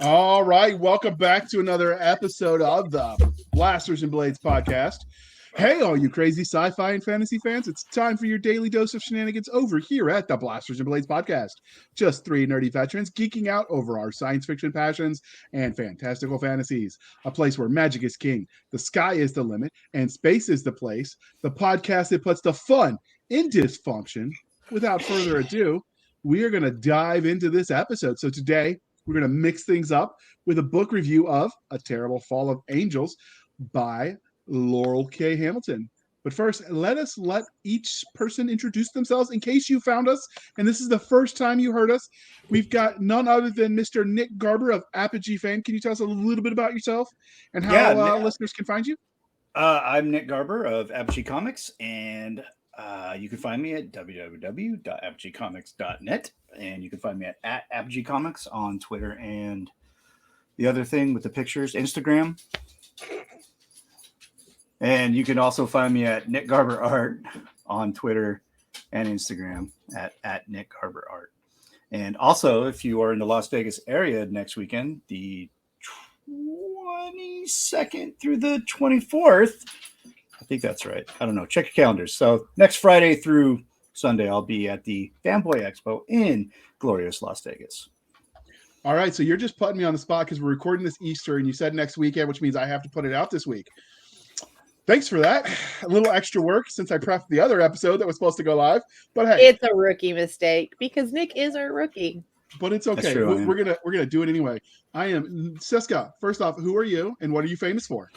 All right, welcome back to another episode of the Blasters and Blades podcast. Hey, all you crazy sci-fi and fantasy fans, it's time for your daily dose of shenanigans over here at the Blasters and Blades podcast. Just three nerdy veterans geeking out over our science fiction passions and fantastical fantasies. A place where magic is king, the sky is the limit, and space is the place. The podcast that puts the fun in dysfunction. Without further ado, we are going to dive into this episode. So today, we're going to mix things up with a book review of A Terrible Fall of Angels by Laurel K. Hamilton. But first, let each person introduce themselves in case you found us and this is the first time you heard us. We've got none other than Mr. Nick Garber of Apogee Fan. Can you tell us a little bit about yourself and how listeners can find you? I'm Nick Garber of Apogee Comics, and you can find me at www.apogeecomics.net, and you can find me at Apogee Comics on Twitter and the other thing with the pictures, Instagram. And you can also find me at Nick Garber Art on Twitter and Instagram at Nick Garber Art. And also, if you are in the Las Vegas area next weekend, the 22nd through the 24th, I think that's right. I don't know. Check your calendars. So next Friday through Sunday, I'll be at the Fanboy Expo in glorious Las Vegas. All right. So you're just putting me on the spot because we're recording this Easter and you said next weekend, which means I have to put it out this week. Thanks for that. A little extra work since I prepped the other episode that was supposed to go live. But hey, it's a rookie mistake because Nick is our rookie. But it's okay. True, we're gonna do it anyway. I am Cisca. First off, who are you and what are you famous for?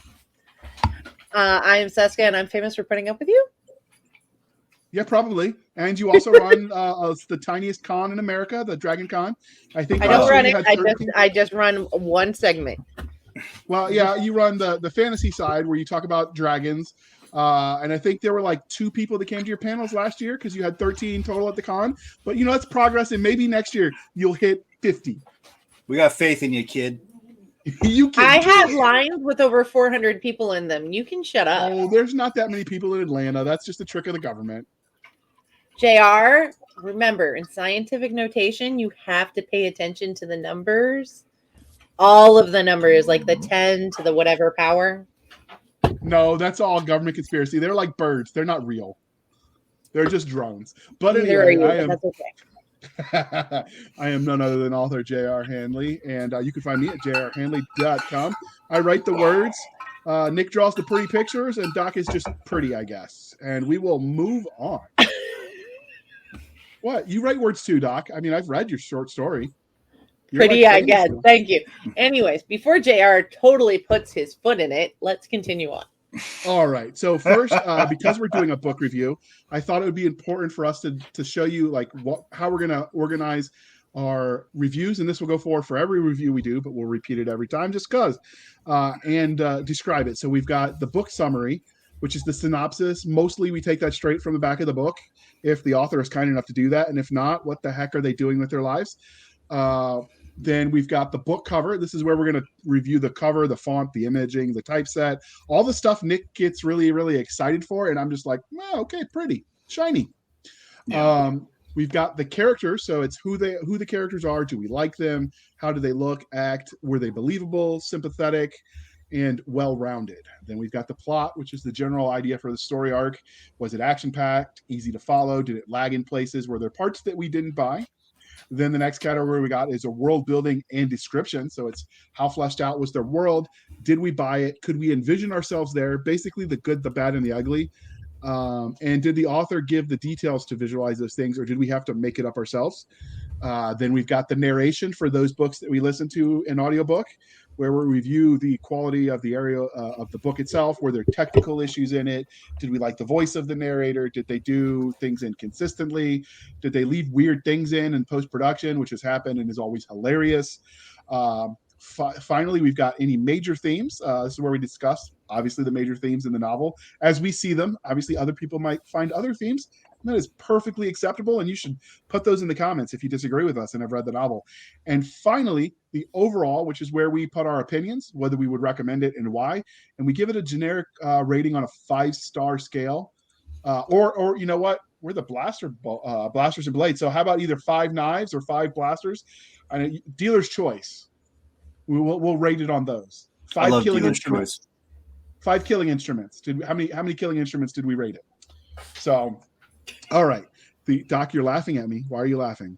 I am Cisca, and I'm famous for putting up with you. Yeah, probably. And you also run the tiniest con in America, the Dragon Con. I think I don't run it. I just run one segment. Well, yeah, you run the fantasy side where you talk about dragons. And I think there were like 2 people that came to your panels last year because you had 13 total at the con. But, that's progress. And maybe next year you'll hit 50. We got faith in you, kid. I have lines with over 400 people in them. You can shut up. Oh, there's not that many people in Atlanta. That's just a trick of the government. JR, remember, in scientific notation, you have to pay attention to the numbers. All of the numbers, like the 10 to the whatever power. No, that's all government conspiracy. They're like birds. They're not real. They're just drones. But anyway, that's okay. I am none other than author J.R. Handley, and you can find me at jrhandley.com. I write the words. Nick draws the pretty pictures, and Doc is just pretty, I guess. And we will move on. What? You write words too, Doc. I mean, I've read your short story. You're pretty, I guess. Thank you. Anyways, before JR totally puts his foot in it, let's continue on. All right. So first, because we're doing a book review, I thought it would be important for us to show you how we're going to organize our reviews. And this will go forward for every review we do, but we'll repeat it every time just because. And describe it. So we've got the book summary, which is the synopsis. Mostly we take that straight from the back of the book if the author is kind enough to do that. And if not, what the heck are they doing with their lives? Then we've got the book cover. This is where we're going to review the cover, the font, the imaging, the typeset, all the stuff Nick gets really, really excited for. And I'm just like, oh, okay, pretty, shiny. Yeah. We've got the characters. So it's who the characters are. Do we like them? How do they look, act? Were they believable, sympathetic, and well-rounded? Then we've got the plot, which is the general idea for the story arc. Was it action-packed, easy to follow? Did it lag in places? Were there parts that we didn't buy? Then the next category we got is a world building and description. So it's how fleshed out was their world? Did we buy it? Could we envision ourselves there? Basically the good, the bad, and the ugly. And did the author give the details to visualize those things, or did we have to make it up ourselves? Then we've got the narration for those books that we listen to in audiobook, where we review the quality of the area of the book itself. Were there technical issues in it? Did we like the voice of the narrator? Did they do things inconsistently? Did they leave weird things in post-production, which has happened and is always hilarious? Finally, we've got any major themes. This is where we discuss, obviously, the major themes in the novel as we see them. Obviously, other people might find other themes. That is perfectly acceptable, and you should put those in the comments if you disagree with us and have read the novel. And finally, the overall, which is where we put our opinions, whether we would recommend it and why, and we give it a generic rating on a 5-star scale. Or you know what? We're the Blasters and Blades. So how about either 5 knives or 5 blasters? Dealer's choice. We'll rate it on those. I 5 love killing dealer's instruments. choice. 5 killing instruments. How many killing instruments did we rate it? So, all right. Doc, you're laughing at me. Why are you laughing?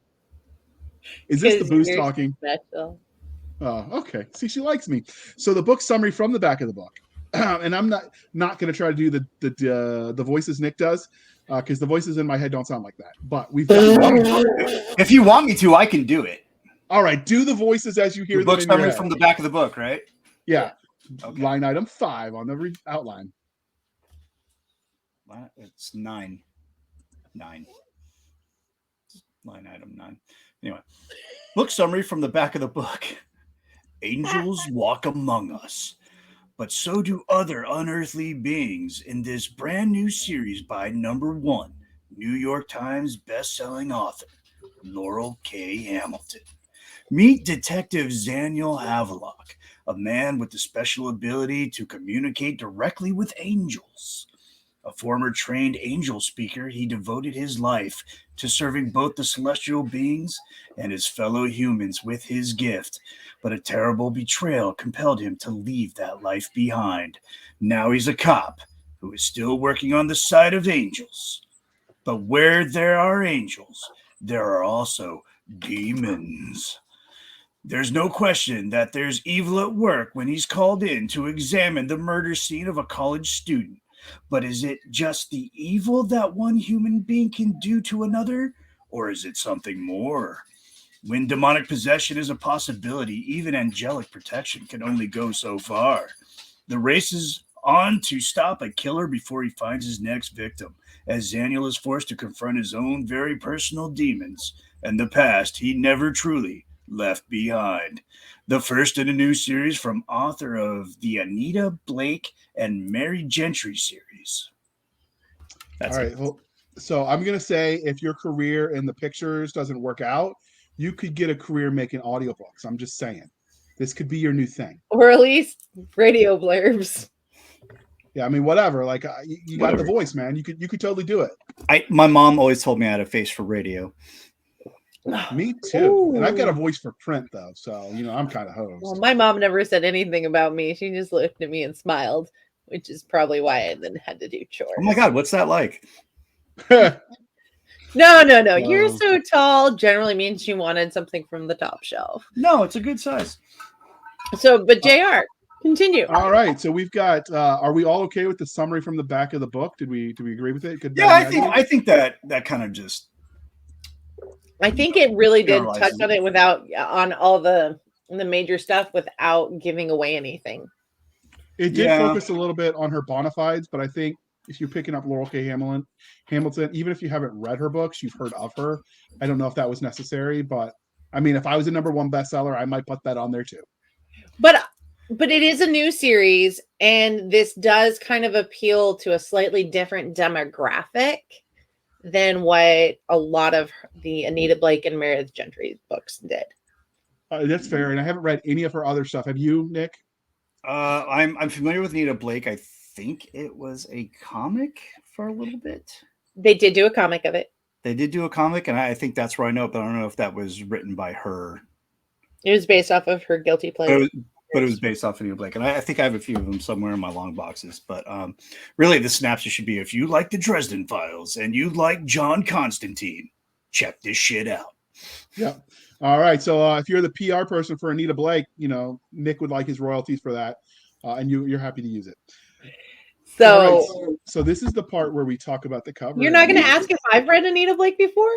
Is this the booze you're talking? special. Oh, okay. See, she likes me. So the book summary from the back of the book, and I'm not going to try to do the voices Nick does, because the voices in my head don't sound like that. But we've got. If you want me to, I can do it. All right, do the voices as you hear The them book in your summary head. from the back of the book, right? Yeah. Okay. Line item 5 on the outline. It's 9. 9. Line item 9. Anyway, book summary from the back of the book. Angels walk among us, but so do other unearthly beings in this brand new series by #1 New York Times best-selling author Laurel K. Hamilton. Meet Detective Zaniel Havelock, a man with the special ability to communicate directly with angels. A former trained angel speaker, he devoted his life to serving both the celestial beings and his fellow humans with his gift. But a terrible betrayal compelled him to leave that life behind. Now he's a cop who is still working on the side of angels. But where there are angels, there are also demons. There's no question that there's evil at work when he's called in to examine the murder scene of a college student. But is it just the evil that one human being can do to another, or is it something more? When demonic possession is a possibility, even angelic protection can only go so far. The race is on to stop a killer before he finds his next victim, as Zaniel is forced to confront his own very personal demons and the past he never truly left behind. The first in a new series from author of the Anita Blake and Mary Gentry series. All right. Well, so I'm going to say if your career in the pictures doesn't work out, you could get a career making audiobooks. I'm just saying. This could be your new thing. Or at least radio blurbs. Yeah, I mean, whatever. Like you got the voice, man. You could totally do it. My mom always told me I had a face for radio. Me too. Ooh. And I've got a voice for print though, so I'm kind of hosed. Well, my mom never said anything about me. She just looked at me and smiled, which is probably why I then had to do chores. Oh my God, what's that like? No. You're so tall generally means she wanted something from the top shelf. No, it's a good size. So, but JR, continue. All right. So we've got. Are we all okay with the summary from the back of the book? Do we agree with it? Yeah, I think that kind of just. I think it really did touch on it on all the major stuff without giving away anything. It did focus a little bit on her bona fides, but I think if you're picking up Laurel K. Hamilton, even if you haven't read her books, you've heard of her. I don't know if that was necessary, but I mean, if I was a #1 bestseller, I might put that on there too. But it is a new series, and this does kind of appeal to a slightly different demographic than what a lot of the Anita Blake and Meredith Gentry books did. That's fair, and I haven't read any of her other stuff. Have you, Nick? I'm familiar with Anita Blake. I think it was a comic for a little bit. They did do a comic of it. They did do a comic, and I think that's where I know it, but I don't know if that was written by her. It was based off of her Guilty Pleasure. But it was based off of Anita Blake, and I think I have a few of them somewhere in my long boxes. But really, the synopsis should be: if you like the Dresden Files and you like John Constantine, check this shit out. Yeah. All right. So if you're the PR person for Anita Blake, Nick would like his royalties for that, and you're happy to use it. So, so this is the part where we talk about the cover. You're not going to ask if I've read Anita Blake before?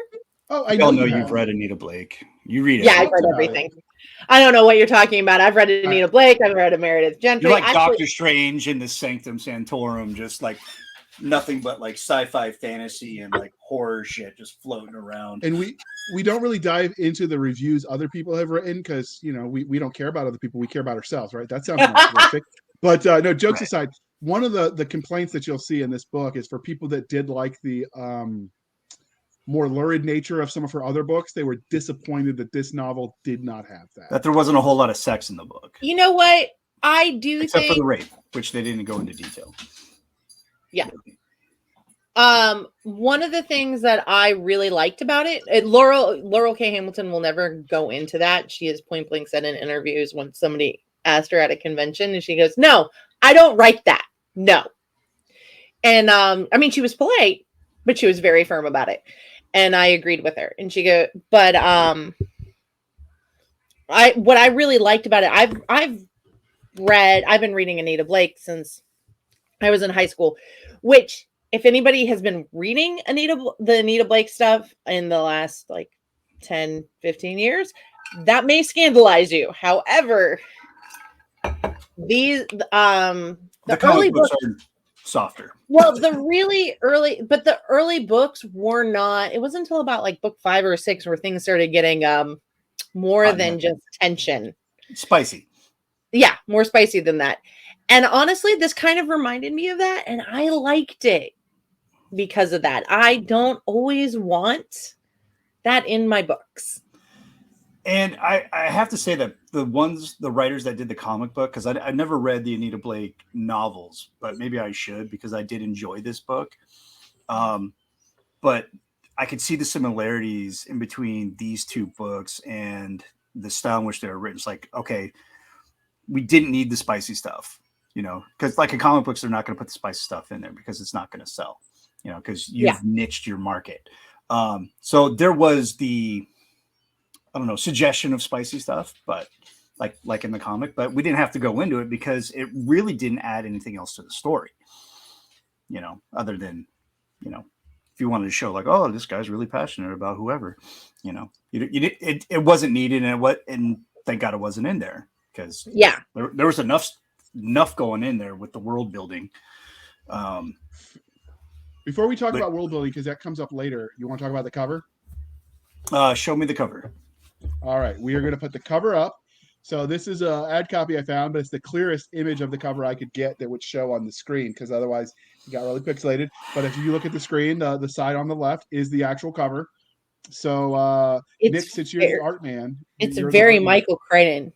Oh, I know you've read Anita Blake. You read it. Yeah, I've read everything. I don't know what you're talking about. I've read Anita Blake. I've read Meredith Gentry. You're like Doctor Strange in the Sanctum Sanctorum, just like nothing but like sci-fi fantasy and like horror shit just floating around. And we don't really dive into the reviews other people have written because we don't care about other people. We care about ourselves, right? That sounds narcissistic. But no, jokes aside, one of the complaints that you'll see in this book is for people that did like the more lurid nature of some of her other books. They were disappointed that this novel did not have that. That there wasn't a whole lot of sex in the book. You know what? I do Except for the rape, which they didn't go into detail. Yeah. One of the things that I really liked about it, Laurel K. Hamilton will never go into that. She has point blank said in interviews when somebody asked her at a convention, and she goes, "No, I don't write that. No." And I mean, she was polite, but she was very firm about it, and I agreed with her. And she go, but what I really liked about it, I've been reading Anita Blake since I was in high school, which if anybody has been reading the Anita Blake stuff in the last like 10, 15 years, that may scandalize you. However, these the early books are softer. Well, the early books were not, it wasn't until about like book 5 or 6 where things started getting more than just tension. Spicy. Yeah, more spicy than that. And honestly, this kind of reminded me of that, and I liked it because of that. I don't always want that in my books. And I have to say that the writers that did the comic book, because I never read the Anita Blake novels, but maybe I should because I did enjoy this book. But I could see the similarities in between these two books and the style in which they were written. It's like, okay, we didn't need the spicy stuff, because like in comic books, they're not going to put the spicy stuff in there because it's not going to sell, because you've niched your market. So there was the, I don't know, suggestion of spicy stuff, but like in the comic, but we didn't have to go into it because it really didn't add anything else to the story, other than, if you wanted to show like, oh, this guy's really passionate about whoever, it wasn't needed, and thank God it wasn't in there because there was enough going in there with the world building. Before we talk about world building, because that comes up later, you want to talk about the cover? Show me the cover. All right, we are going to put the cover up. So this is an ad copy I found, but it's the clearest image of the cover I could get that would show on the screen, because otherwise it got really pixelated. But if you look at the screen, the side on the left is the actual cover. So Nick, since you're the art man, it's very Michael Crichton.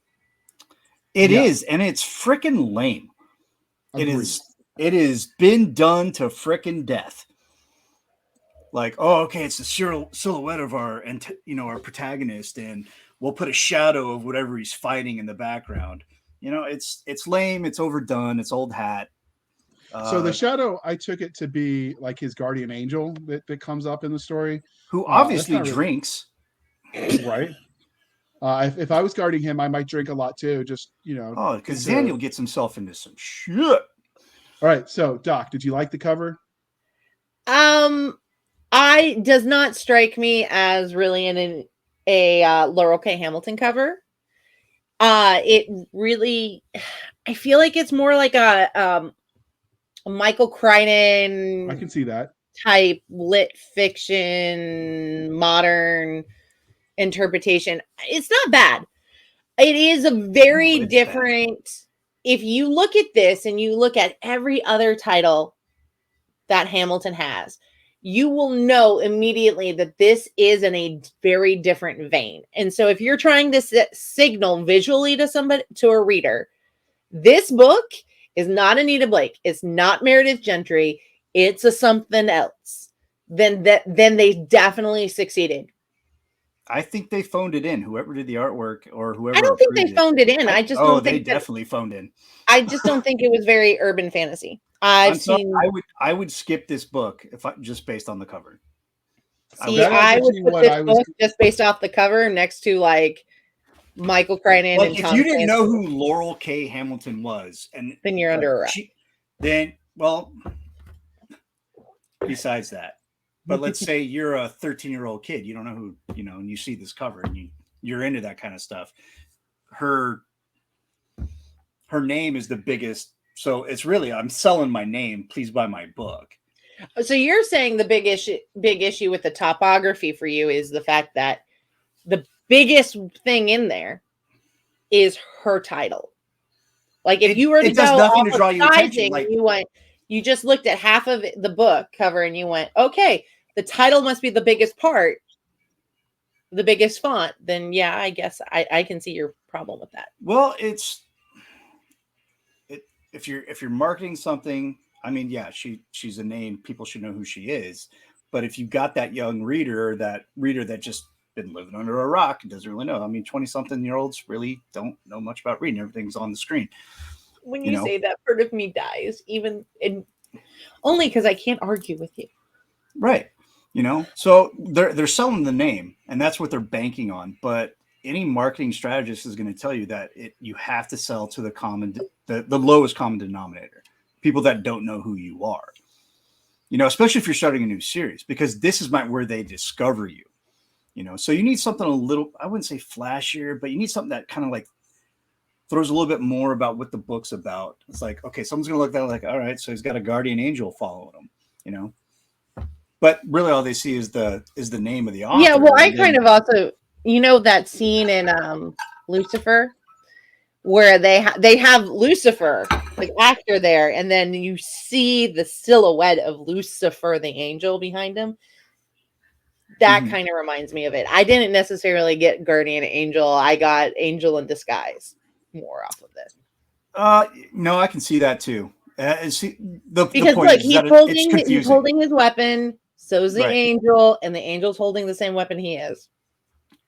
It is, and it's freaking lame. Agreed. It has been done to freaking death. Like, oh, okay, it's the silhouette of our protagonist, and we'll put a shadow of whatever he's fighting in the background. It's lame, it's overdone, it's old hat. So the shadow, I took it to be like his guardian angel that comes up in the story, who obviously drinks. Right. If I was guarding him, I might drink a lot too. Just Oh, because Daniel gets himself into some shit. All right, so Doc, did you like the cover? I does not strike me as really a Laurel K. Hamilton cover. It really, I feel like it's more like a Michael Crichton. I can see that type lit fiction, modern interpretation. It's not bad. It is a very different. Bad. If you look at this and you look at every other title that Hamilton has, you will know immediately that this is in a very different vein. And so if you're trying to signal visually to a reader, this book is not Anita Blake, it's not Meredith Gentry, it's a something else, then they definitely succeeded. I think they phoned it in. Whoever did the artwork or whoever. I don't think they phoned it in. I just don't think they definitely phoned in. I just don't think it was very urban fantasy. I would skip this book just based on the cover. See, I would put this book just based off the cover next to like Michael Crichton. Like, if you didn't know who Laurel K. Hamilton was, and then you're under a rock. Besides that. But let's say you're a 13-year-old kid, you don't know who, and you see this cover and you're into that kind of stuff. Her name is the biggest. So it's really, I'm selling my name. Please buy my book. So you're saying the big issue with the topography for you is the fact that the biggest thing in there is her title. Like if you were to go off of sizing, you just looked at half of the book cover and you went, okay, the title must be the biggest part, the biggest font. Then yeah, I guess I can see your problem with that. Well, if you're marketing something, I mean, yeah, she's a name. People should know who she is. But if you got that young reader, that just been living under a rock and doesn't really know. I mean, 20-something-year-olds really don't know much about reading. Everything's on the screen. When you say that, part of me dies, only because I can't argue with you. Right. So they're selling the name, and that's what they're banking on. But any marketing strategist is going to tell you that you have to sell to the lowest common denominator, people that don't know who you are. Especially if you're starting a new series, because this is where they discover you. So you need something a little, I wouldn't say flashier, but you need something that kind of like throws a little bit more about what the book's about. It's like, okay, someone's going to look at it like, all right, so he's got a guardian angel following him, but really all they see is the name of the author. Yeah, well, I kind of also, that scene in Lucifer where they have Lucifer, the actor there, and then you see the silhouette of Lucifer, the angel behind him. That kind of reminds me of it. I didn't necessarily get guardian angel. I got angel in disguise more off of this. No, I can see that too. Because look, he's holding his weapon, so's the angel, and the angel's holding the same weapon he is.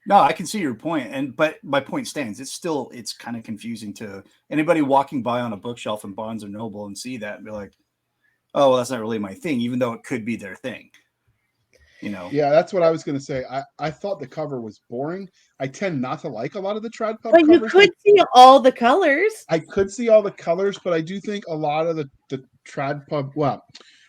No, I can see your point, but my point stands. It's kind of confusing to anybody walking by on a bookshelf in Barnes and Noble and see that and be like, oh, well, that's not really my thing, even though it could be their thing. Yeah, that's what I was going to say. I thought the cover was boring. I tend not to like a lot of the trad pub covers. But you could see all the colors. I could see all the colors, but I do think a lot of the trad pub, well,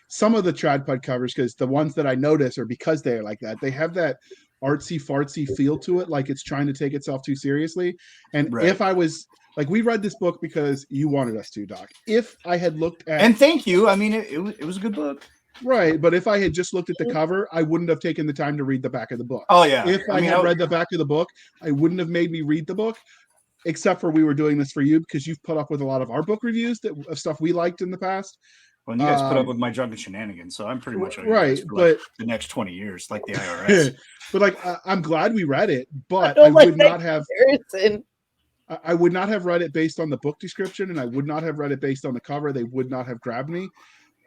some of the trad pub covers, because the ones that I notice are because they're like that, they have that artsy fartsy feel to it, like it's trying to take itself too seriously. And if I was like, we read this book because you wanted us to, Doc. If I had looked at, and thank you, I mean, it was a good book. Right, but if I had just looked at the cover, I wouldn't have taken the time to read the back of the book. Oh, yeah. If I had read the back of the book, I wouldn't have made me read the book, except for we were doing this for you because you've put up with a lot of our book reviews of stuff we liked in the past. Well, you guys put up with my drunken shenanigans, so I'm pretty much right. But the next 20 years, like the IRS. But I'm glad we read it, but I would not have. I would not have read it based on the book description, and I would not have read it based on the cover. They would not have grabbed me.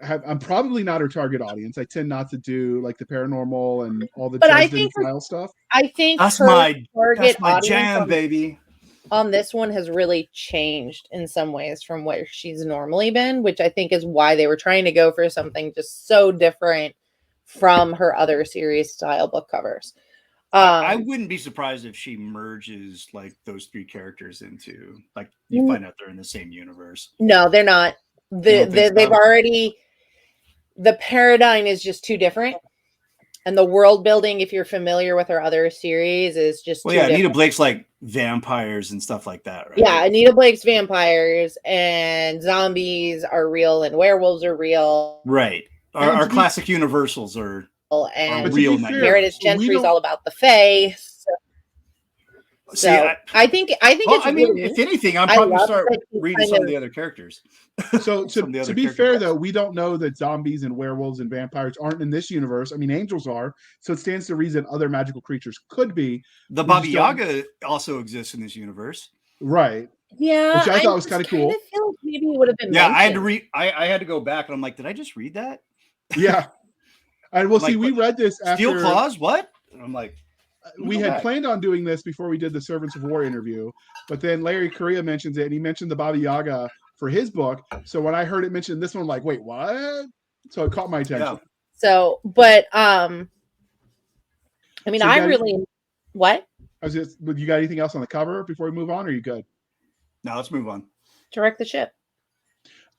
I'm probably not our target audience. I tend not to do like the paranormal and all the Dresden style stuff. I think that's my jam, baby. On this one has really changed in some ways from where she's normally been, which I think is why they were trying to go for something just so different from her other series style book covers. I wouldn't be surprised if she merges like those three characters into like you find out they're in the same universe. No, they're not. They've already. The paradigm is just too different, and the world building, if you're familiar with her other series, is just too different. Anita Blake's like vampires and stuff like that, right? Yeah, Anita Blake's vampires and zombies are real and werewolves are real. Right. Our classic universals are real. Meredith Gentry's all about the Fae. I think it's. I mean, if anything, I'm probably start reading some of the other characters. So to be fair, though, we don't know that zombies and werewolves and vampires aren't in this universe. I mean, angels are, so it stands to reason other magical creatures could be. The Baba Yaga also exists in this universe, right? Yeah, which I thought was kind of cool. I feel like maybe it would have been. Yeah, mentioned. I had to read. I had to go back, and I'm like, did I just read that? Yeah, and we'll see. We read this after Steel Claws. What? And I'm like. We had planned on doing this before we did the Servants of War interview, but then Larry Correa mentions it, and he mentioned the Baba Yaga for his book. So when I heard it mentioned this one, I'm like, wait, what? So it caught my attention. Yeah. So, but I mean, so what? You got anything else on the cover before we move on? Or are you good? No, let's move on. Direct the ship.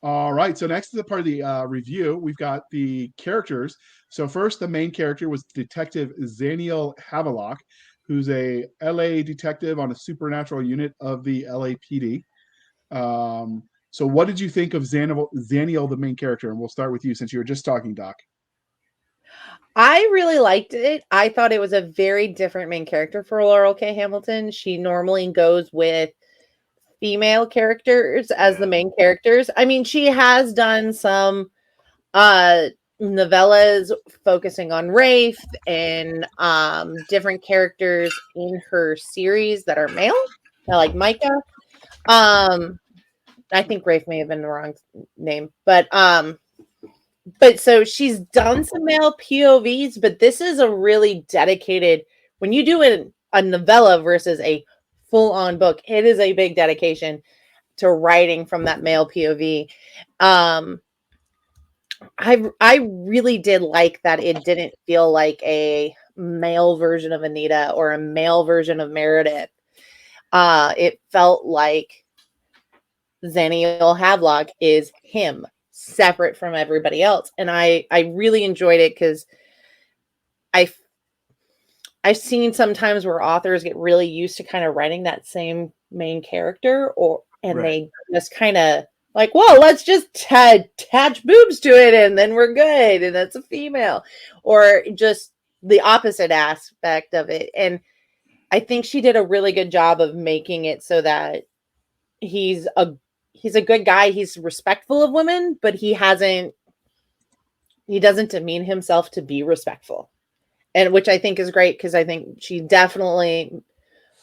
All right. So next is the part of the review. We've got the characters. So first, the main character was Detective Zaniel Havelock, who's a LA detective on a supernatural unit of the LAPD. So what did you think of Zaniel, the main character? And we'll start with you since you were just talking, Doc. I really liked it. I thought it was a very different main character for Laurel K. Hamilton. She normally goes with female characters as the main characters. I mean, she has done some novellas focusing on Rafe and different characters in her series that are male, like Micah. I think Rafe may have been the wrong name, but but so she's done some male POVs, but this is a really dedicated, when you do a novella versus a full-on book, it is a big dedication to writing from that male POV. I really did like that it didn't feel like a male version of Anita or a male version of Meredith. It felt like Zaniel Havlock is him, separate from everybody else. And I really enjoyed it because I've seen sometimes where authors get really used to kind of writing that same main character, and Right. they just kind of like, well, let's just attach boobs to it and then we're good, and that's a female, or just the opposite aspect of it. And I think she did a really good job of making it so that he's a good guy. He's respectful of women, but he doesn't demean himself to be respectful. And which I think is great, because I think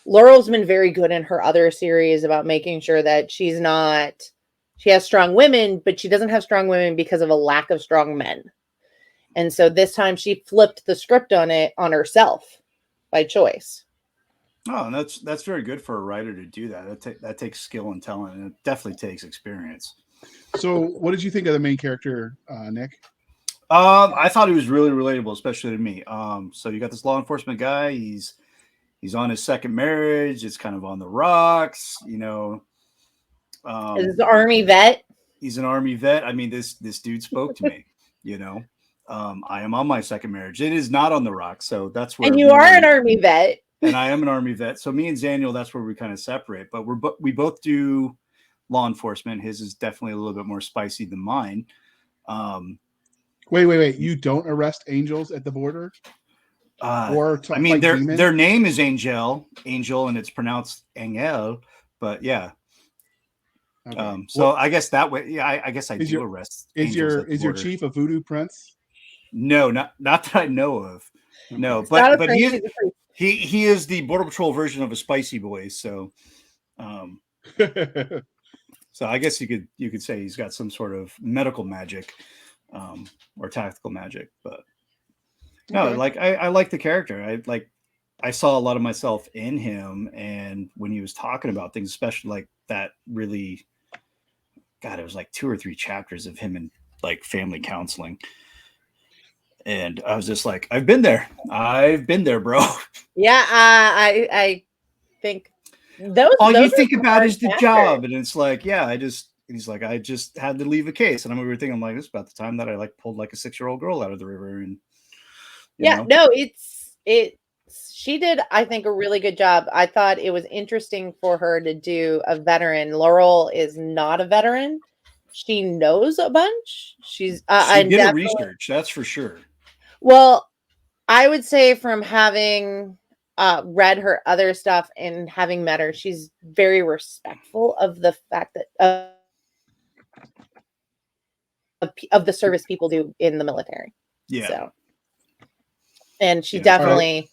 Laurel's been very good in her other series about making sure that she has strong women, but she doesn't have strong women because of a lack of strong men. And so this time she flipped the script on herself by choice. Oh, and that's very good for a writer to do that. That takes skill and talent, and it definitely takes experience. So, what did you think of the main character, Nick? I thought he was really relatable, especially to me. So you got this law enforcement guy. He's on his second marriage. It's kind of on the rocks, you know. Is the Army vet? He's an Army vet. I mean, this dude spoke to me, you know. I am on my second marriage. It is not on the rocks, so that's where. And you are an Army vet. And I am an Army vet. So me and Zaniel, that's where we kind of separate. But we both do law enforcement. His is definitely a little bit more spicy than mine. Wait! You don't arrest angels at the border? Or I mean, their name is Angel, and it's pronounced Angel. But yeah. Okay. So well, I guess that way, yeah. I guess I do arrest. Is your chief a voodoo prince? No, not that I know of. No, but he is the Border Patrol version of a spicy boy. So, so I guess you could say he's got some sort of medical magic, or tactical magic. But no, okay. Like I like the character. I saw a lot of myself in him, and when he was talking about things, especially like that, really, God, it was like 2 or 3 chapters of him in like family counseling. And I was just like, I've been there, bro. Yeah, I think all you think about is the job, and it's like, yeah, he's like, I just had to leave a case, and I'm over thinking, I'm like, it's about the time that I like pulled like a 6-year-old girl out of the river, and she did, I think, a really good job. I thought it was interesting for her to do a veteran. Laurel is not a veteran. She knows a bunch. She did research, that's for sure. Well, I would say from having read her other stuff and having met her, she's very respectful of the fact that of the service people do in the military. Yeah. So, and she definitely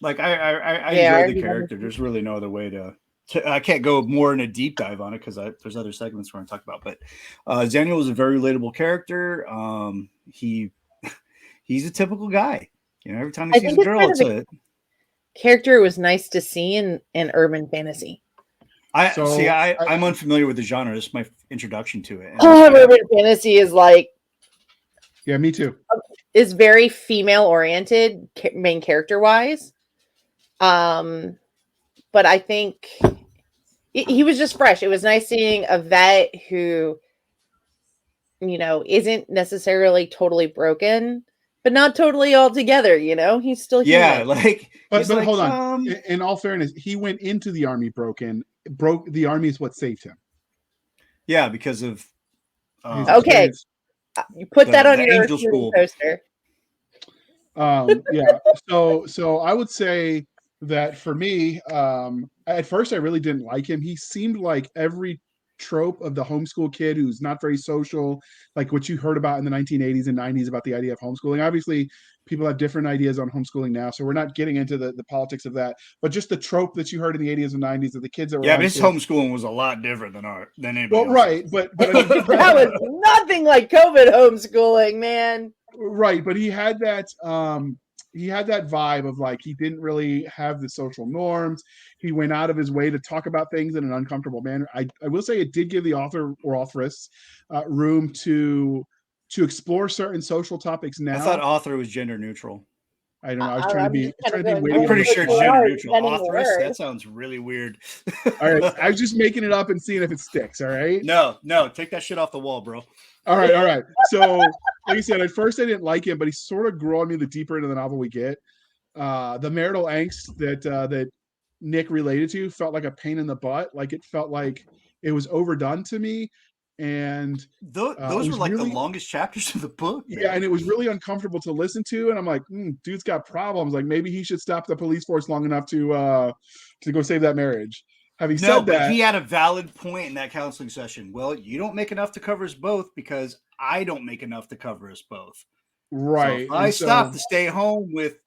like I enjoyed the character. There's really no other way to I can't go more in a deep dive on it because there's other segments we're going to talk about. But Zaniel was a very relatable character. He's a typical guy. You know, every time he sees a girl, it's a character was nice to see in urban fantasy. I'm unfamiliar with the genre. This is my introduction to it. Urban fantasy is like, yeah, me too. Is very female oriented, main character wise. But I think he was just fresh. It was nice seeing a vet who, you know, isn't necessarily totally broken, but not totally all together. You know, he's still human. Yeah, like. But hold on. In all fairness, he went into the Army broken. The Army is what saved him. Yeah, because of. Okay, you put that on your Angel School poster. Yeah. So I would say that for me, at first I really didn't like him. He seemed like every trope of the homeschool kid who's not very social, like what you heard about in the 1980s and 90s about the idea of homeschooling. Obviously, people have different ideas on homeschooling now. So we're not getting into the politics of that, but just the trope that you heard in the 80s and 90s of the kids that were Yeah, but his homeschooling. homeschooling was a lot different than anybody Well, else's. right, but I mean, That was nothing like COVID homeschooling, man. right, but he had that vibe of like he didn't really have the social norms. He went out of his way to talk about things in an uncomfortable manner. I will say it did give the author or authoress room to explore certain social topics. Now I thought author was gender neutral. I don't know. I was trying to be I'm witty. pretty sure it's gender neutral. Getting Authoress, worse. that sounds really weird. All right, I was just making it up and seeing if it sticks. All right. No, take that shit off the wall, bro. All right. So, like I said, at first I didn't like him, but he sort of grew on me the deeper into the novel we get. The marital angst that Nick related to felt like a pain in the butt. Like it felt like it was overdone to me. And those were like really, the longest chapters of the book. Man. Yeah, and it was really uncomfortable to listen to. And I'm like, dude's got problems. Like maybe he should stop the police force long enough to go save that marriage. Having said that, he had a valid point in that counseling session. Well, you don't make enough to cover us both because I don't make enough to cover us both. Right. So if I stop to stay home with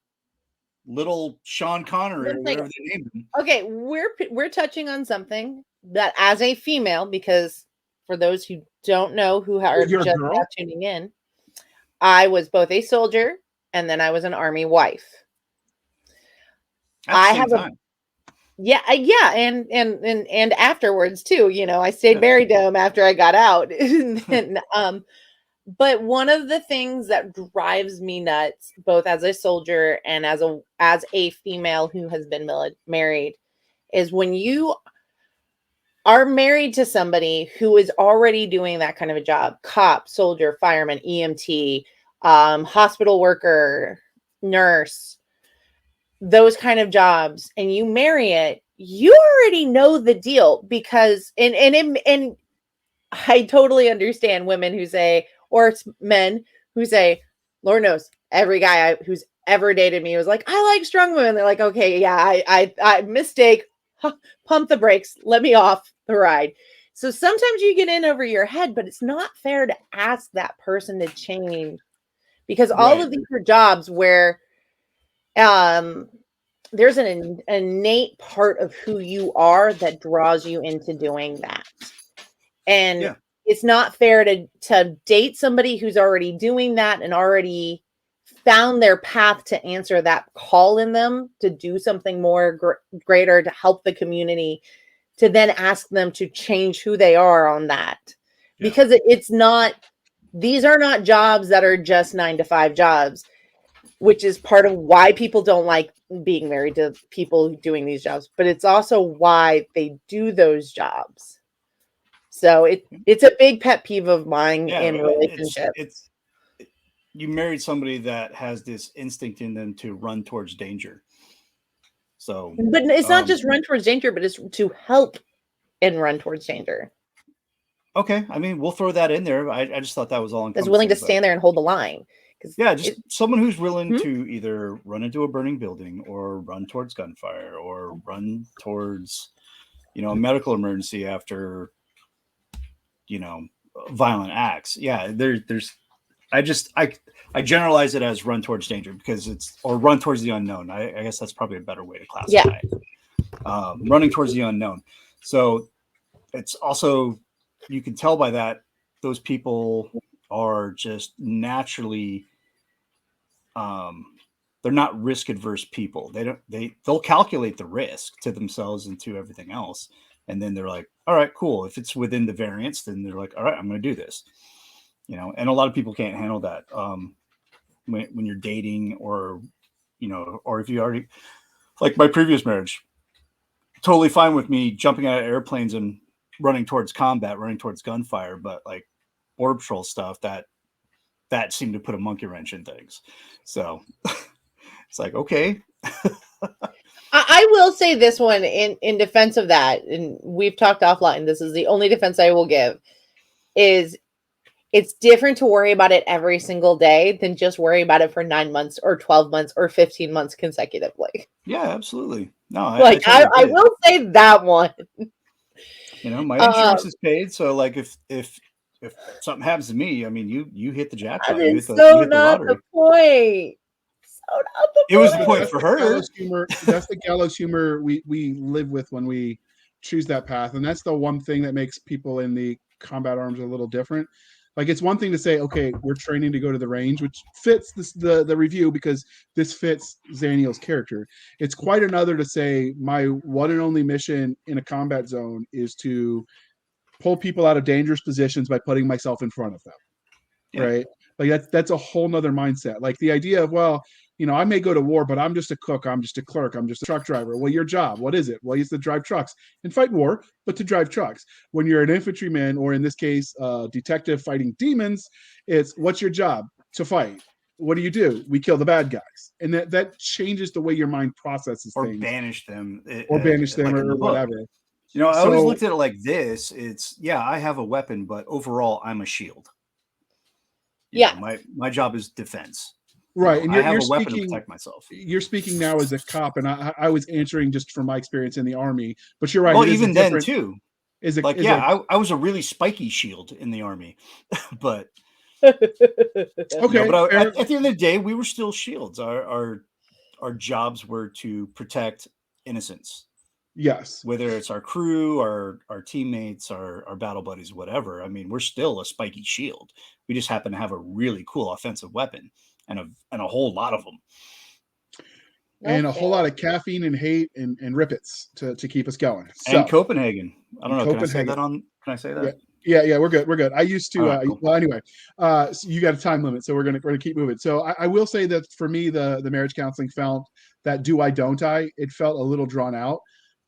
little Sean Connery or whatever they named him. Okay, we're touching on something that as a female, because for those who don't know who are just now tuning in, I was both a soldier and then I was an army wife. I have time. And afterwards too. You know, I stayed married to him after I got out. But one of the things that drives me nuts, both as a soldier and as a female who has been married, is when you are married to somebody who is already doing that kind of a job, cop, soldier, fireman, EMT, hospital worker, nurse, those kind of jobs, and you marry it, you already know the deal because, and I totally understand women who say, or it's men who say, Lord knows, every guy who's ever dated me was like, I like strong women. They're like, okay, yeah, I mistake, pump the brakes, let me off the ride. So sometimes you get in over your head, but it's not fair to ask that person to change because all of these are jobs where there's an innate part of who you are that draws you into doing that. And it's not fair to date somebody who's already doing that and already found their path to answer that call in them to do something more greater to help the community, to then ask them to change who they are on that. Because it's not, these are not jobs that are just 9-to-5 jobs, which is part of why people don't like being married to people doing these jobs, but it's also why they do those jobs. So it's a big pet peeve of mine in relationships. You married somebody that has this instinct in them to run towards danger. So, but it's not just run towards danger, but it's to help and run towards danger. Okay, I mean, we'll throw that in there. I just thought that was all. Is willing to stand there and hold the line. Yeah, just someone who's willing to either run into a burning building or run towards gunfire or run towards, a medical emergency after, violent acts. Yeah, I generalize it as run towards danger because or run towards the unknown. I guess that's probably a better way to classify it. Running towards the unknown. So it's also, you can tell by that, those people are just naturally, they're not risk adverse people. They'll calculate the risk to themselves and to everything else. And then they're like, all right, cool. If it's within the variance, then they're like, all right, I'm going to do this. And a lot of people can't handle that. When you're dating or if you already, like my previous marriage, totally fine with me jumping out of airplanes and running towards combat, running towards gunfire, but like Border Patrol stuff, that seemed to put a monkey wrench in things. So it's like, okay. I will say this one in defense of that, and we've talked offline, this is the only defense I will give, is it's different to worry about it every single day than just worry about it for 9 months or 12 months or 15 months consecutively. Yeah, absolutely. No, I will say that one. My insurance is paid, so like if something happens to me, I mean, you hit the jackpot. That is not the point. out the It was the movie. point for her. Gallows humor. That's the gallows humor we live with when we choose that path, and that's the one thing that makes people in the combat arms a little different. Like, it's one thing to say, okay, we're training to go to the range, which fits the review because this fits Zaniel's character. It's quite another to say my one and only mission in a combat zone is to pull people out of dangerous positions by putting myself in front of them. Yeah. Right? Like that's a whole nother mindset. Like the idea of, well, I may go to war, but I'm just a cook, I'm just a clerk, I'm just a truck driver. Well, your job, what is it? Well, it's to drive trucks and fight war, but to drive trucks. When you're an infantryman, or in this case, detective fighting demons, it's what's your job? To fight. What do? We kill the bad guys. And that changes the way your mind processes Or things. banish them. Or banish them, like or whatever. I always looked at it like this. It's, I have a weapon, but overall I'm a shield. My job is defense. Right. And I have a weapon to protect myself. You're speaking now as a cop, and I was answering just from my experience in the Army. But you're right. Well, even then too. I was a really spiky shield in the Army, but okay. But at the end of the day, we were still shields. Our jobs were to protect innocents. Yes. Whether it's our crew, our teammates, our battle buddies, whatever. I mean, we're still a spiky shield. We just happen to have a really cool offensive weapon and a whole lot of them. And a whole lot of caffeine and hate and rippets to keep us going. So, and Copenhagen. I don't know. Can I say that? Can I say that? Yeah, we're good. I used to. Cool. Well, anyway, so you got a time limit, so we're gonna keep moving. So I will say that for me, the marriage counseling felt that do I don't I. It felt a little drawn out.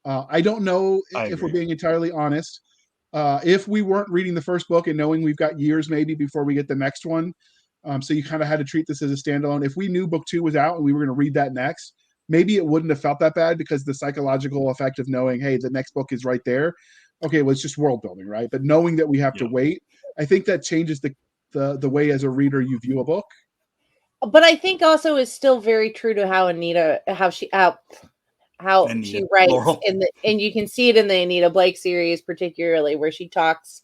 I don't know if we're being entirely honest. If we weren't reading the first book and knowing we've got years maybe before we get the next one, so you kind of had to treat this as a standalone. If we knew book 2 was out and we were going to read that next, maybe it wouldn't have felt that bad because the psychological effect of knowing, hey, the next book is right there. Okay, well, it's just world building, right? But knowing that we have to wait, I think that changes the way as a reader you view a book. But I think also is still very true to how she writes Laurel. And you can see it in the Anita Blake series, particularly where she talks.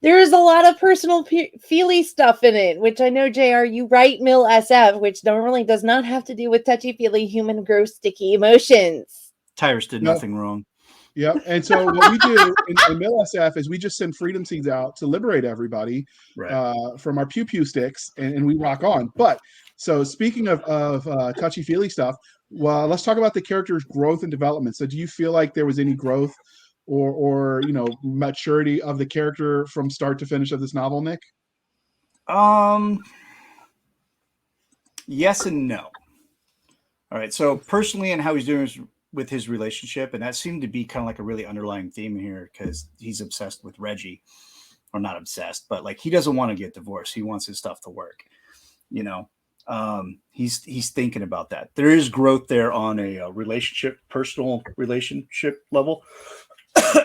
There is a lot of personal feely stuff in it, which I know, JR, you write Mill SF, which normally does not have to do with touchy-feely, human, gross, sticky emotions. Tyrus did nothing wrong. Yeah, and so what we do in Mill SF is we just send freedom seeds out to liberate everybody from our pew-pew sticks, and we rock on. But, so speaking of touchy-feely stuff, well, let's talk about the character's growth and development. So do you feel like there was any growth or maturity of the character from start to finish of this novel, Nick? Yes and no. All right. So personally, and how he's doing with his relationship, and that seemed to be kind of like a really underlying theme here because he's obsessed with Reggie, or not obsessed, but like he doesn't want to get divorced. He wants his stuff to work. He's thinking about that. There is growth there on a personal relationship level.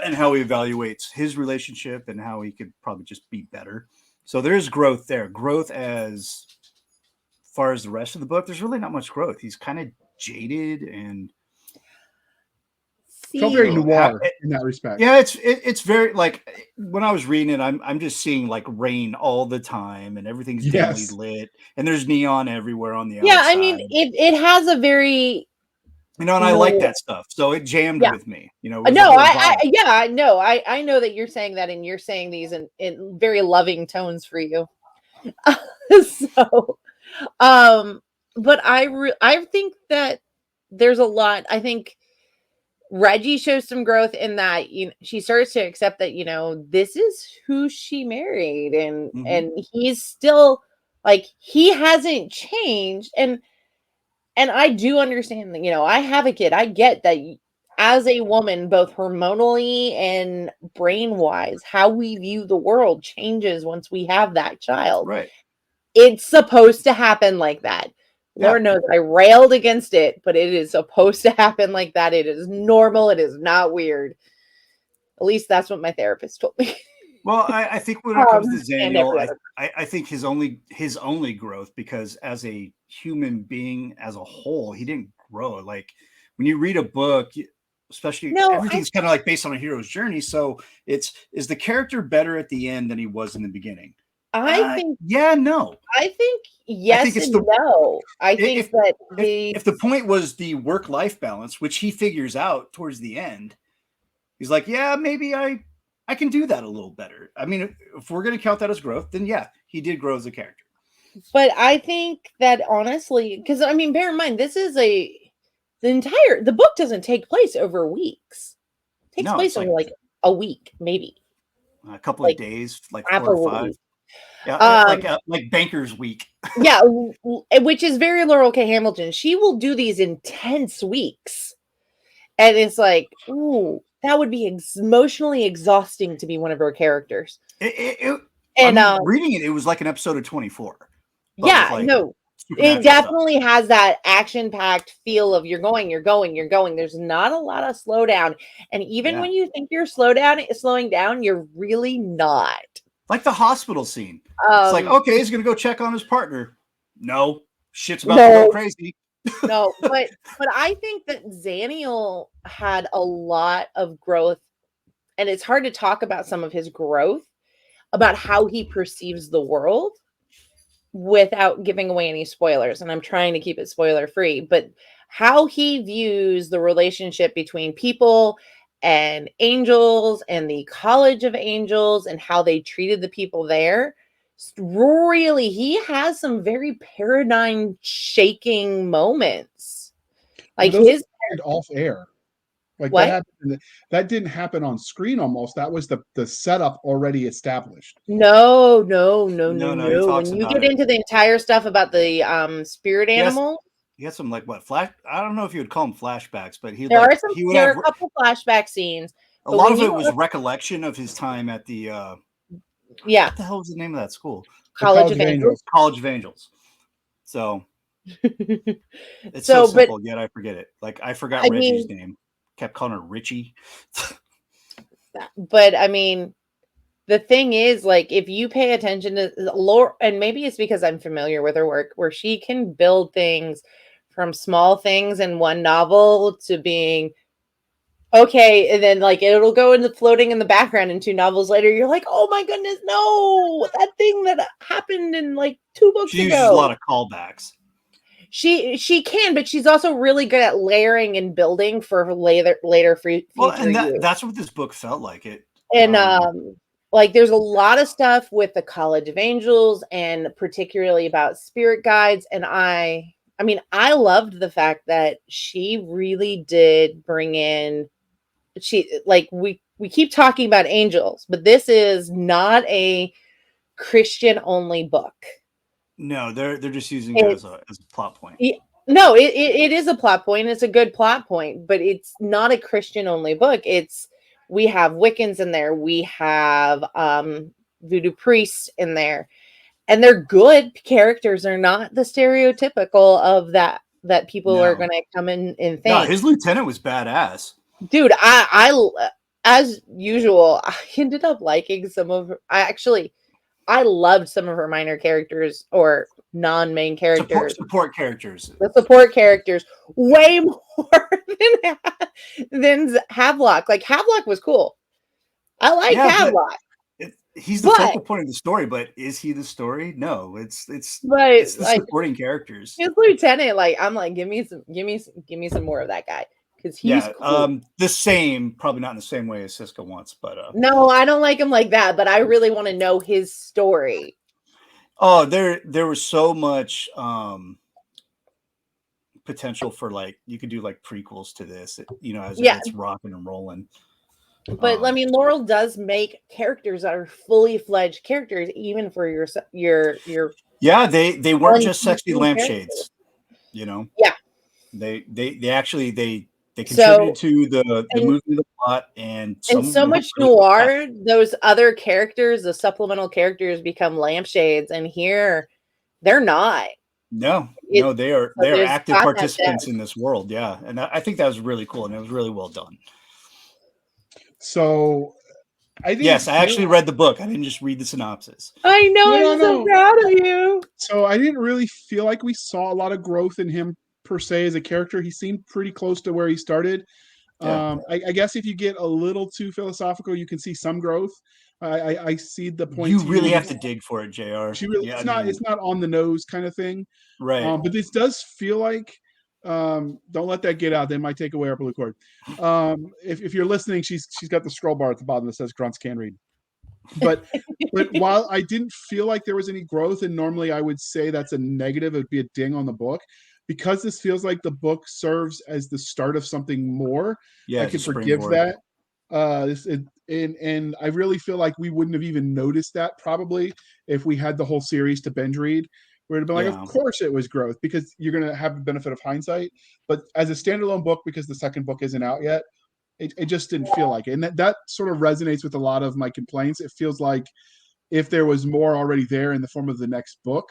And how he evaluates his relationship and how he could probably just be better. So there's growth there. Growth as far as the rest of the book, there's really not much growth. He's kind of jaded and felt very noir in that respect. Yeah, it's very like when I was reading it, I'm just seeing like rain all the time and everything's dimly lit and there's neon everywhere on the outside. Yeah, I mean it has a very and I like that stuff. So it jammed with me, No, I know that you're saying that and you're saying these in very loving tones for you. So, but I think that there's a lot. I think Reggie shows some growth in that, she starts to accept that, this is who she married and he's still like, he hasn't changed. And I do understand that, I have a kid. I get that as a woman, both hormonally and brain-wise, how we view the world changes once we have that child. Right. It's supposed to happen like that. Yeah. Lord knows I railed against it, but it is supposed to happen like that. It is normal. It is not weird. At least that's what my therapist told me. Well, I think when it comes to Zaniel, I think his only growth, because as a human being as a whole, he didn't grow. Like when you read a book, especially everything's kind of like based on a hero's journey. So is the character better at the end than he was in the beginning? I think no. I think yes it's and the no. I think if that if the point was the work-life balance, which he figures out towards the end, he's like, yeah, maybe I can do that a little better. I mean, if we're going to count that as growth, then yeah, he did grow as a character. but I think that honestly, because I mean, bear in mind, this is the book doesn't take place over weeks. It takes No, place it's over like like a week, maybe a couple like of days, like half 4 a to 5. week. Yeah, like Banker's Week. Yeah, which is very Laurel K. Hamilton. She will do these intense weeks, and it's like, ooh, that would be emotionally exhausting to be one of her characters. And reading it was like an episode of 24. Yeah, like no, it definitely has that action-packed feel of you're going. There's not a lot of slowdown, and even when you think you're slowing down, you're really not. Like the hospital scene. It's like, okay, he's gonna go check on his partner. No, shit's about to go crazy. No, but I think that Zaniel had a lot of growth, and it's hard to talk about some of his growth about how he perceives the world without giving away any spoilers. And I'm trying to keep it spoiler free, but how he views the relationship between people and angels and the College of Angels and how they treated the people there. Really, he has some very paradigm shaking moments. Like his off air. Like what? that didn't happen on screen almost. That was the setup already established. No. When you get into the entire stuff about the spirit animal, he had some like what flash. I don't know if you would call them flashbacks, but there are a couple flashback scenes. A lot of it was recollection of his time at the what the hell was the name of that school? College of Angels. College of Angels. So it's so simple, yet I forget it. Like I forgot Reggie's name. Kept calling her Richie. But I mean, the thing is, like, if you pay attention to Laura, and maybe it's because I'm familiar with her work, where she can build things from small things in one novel to being okay, and then like it'll go into floating in the background in 2 novels later. You're like, oh my goodness, no, that thing that happened in like 2 books ago. She uses a lot of callbacks. She can, but she's also really good at layering and building for later future use. That's what this book felt like. Like there's a lot of stuff with the College of Angels and particularly about spirit guides. And I mean, I loved the fact that she really did bring in. We keep talking about angels, but this is not a Christian only book. No, they're just using it as a plot point. No, it is a plot point. It's a good plot point, but it's not a Christian only book. We have Wiccans in there. We have voodoo priests in there, and they're good characters. They're not the stereotypical of that people are going to come in and think. No, his lieutenant was badass. Dude, I as usual, I ended up liking some of her. I loved some of her minor characters or non-main characters. Support characters. The support characters way more than Havelock. Like Havelock was cool. I like Havelock. He's the focal point of the story, but is he the story? No, it's the supporting characters. His lieutenant, like I'm like, give me some more of that guy. Because he's cool. The same, probably not in the same way as Cisca wants, but no, I don't like him like that, but I really want to know his story. Oh, there was so much potential for like you could do like prequels to this, as it's rocking and rolling. But I mean, Laurel does make characters that are fully fledged characters, even for your yeah, they weren't just sexy lampshades, Yeah, they actually they contributed to the movie, the plot, and so much noir. Those other characters, the supplemental characters, become lampshades, and here they're not. No, they are active participants in this world. Yeah, and I think that was really cool, and it was really well done. So, I actually read the book. I didn't just read the synopsis. I know. I'm so proud of you. So I didn't really feel like we saw a lot of growth in him per se as a character. He seemed pretty close to where he started. I guess if you get a little too philosophical, you can see some growth. I see the point. You really have to dig for it, Jr. She really, Yeah, it's not on the nose kind of thing. right. But this does feel like, don't let that get out. They might take away our blue cord. If you're listening, she's got the scroll bar at the bottom that says Grunts can read. But while I didn't feel like there was any growth, and normally I would say that's a negative, it would be a ding on the book, because this feels like the book serves as the start of something more. Yeah, I can forgive that. And I really feel like we wouldn't have even noticed that probably if we had the whole series to binge read. We'd have been like, of course it was growth, because you're going to have the benefit of hindsight. But as a standalone book, because the second book isn't out yet, it just didn't feel like it. And that sort of resonates with a lot of my complaints. It feels like if there was more already there in the form of the next book,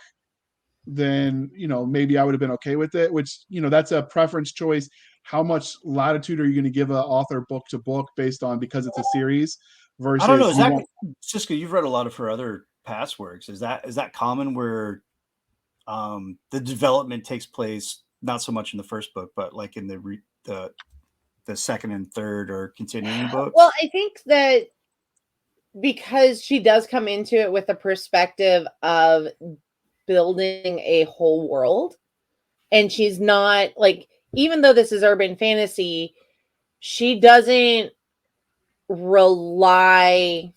then, maybe I would have been okay with it, which, that's a preference choice. How much latitude are you going to give an author book to book based on, because it's a series versus, I don't know. Is that, Cisca, you've read a lot of her other past works. Is that common where the development takes place not so much in the first book, but like in the second and third or continuing books? Well, I think that because she does come into it with a perspective of building a whole world, and she's not like, even though this is urban fantasy, she doesn't rely.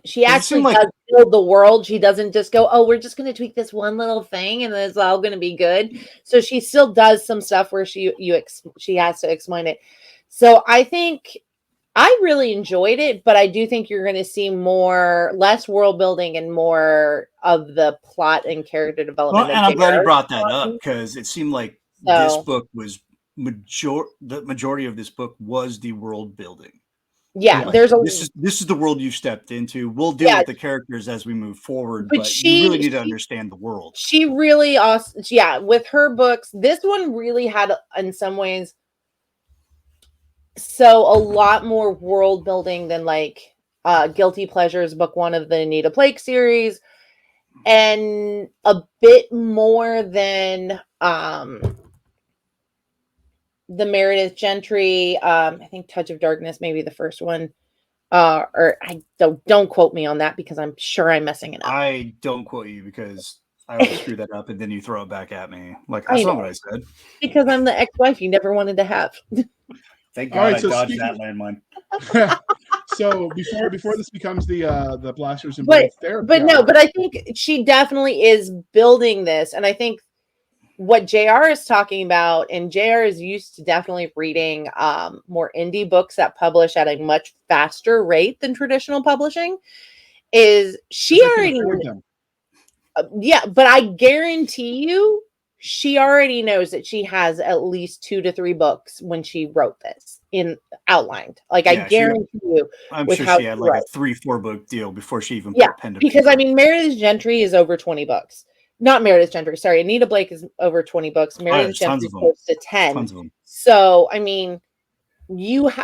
She actually does build the world. She doesn't just go, oh, we're just going to tweak this one little thing and then it's all going to be good. So she still does some stuff where she has to explain it. So I think I really enjoyed it, but I do think you're going to see less world building and more of the plot and character development. Well, and I'm glad you brought that up, because it seemed like this book was the majority of this book was the world building. Yeah, like, this is the world you stepped into. We'll deal with the characters as we move forward, but you really need to understand the world. She really also, with her books, this one really had, in some ways, so a lot more world building than like Guilty Pleasures, book 1 of the Anita Blake series, and a bit more than the Meredith Gentry, I think Touch of Darkness, maybe the first one. Or I don't quote me on that, because I'm sure I'm messing it up. I don't quote you because I always screw that up and then you throw it back at me. Like, that's not what I said. Because I'm the ex-wife you never wanted to have. Thank God I dodged that landmine. So before this becomes the blasters and blades therapy. But I think she definitely is building this, and I think what JR is talking about, and JR is used to definitely reading more indie books that publish at a much faster rate than traditional publishing, is she already but I guarantee you she already knows that she has at least 2 to 3 books when she wrote this in outlined. Like, I guarantee you. I'm sure she had like a 3-4 book deal before she even put pen to paper. Because I mean, Meredith Gentry is over 20 books. Not Meredith Gentry, sorry. Anita Blake is over 20 books. Meredith Gentry is close to 10. Tons of them. So, I mean,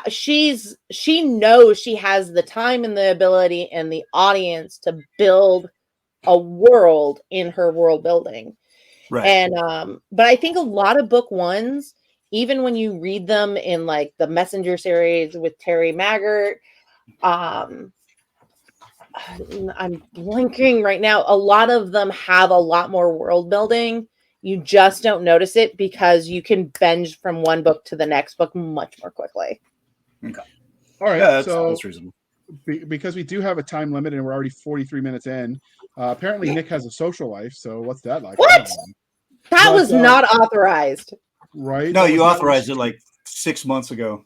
she knows she has the time and the ability and the audience to build a world in her world building. Right. And but I think a lot of book 1s, even when you read them in like the Messenger series with Terry Maggart, I'm blinking right now. A lot of them have a lot more world building. You just don't notice it because you can binge from one book to the next book much more quickly. Okay. All right. Yeah, so that's reasonable. Because we do have a time limit and we're already 43 minutes in, apparently Nick has a social life. So what's that like? What? That was not authorized. Right? No, you authorized it like 6 months ago.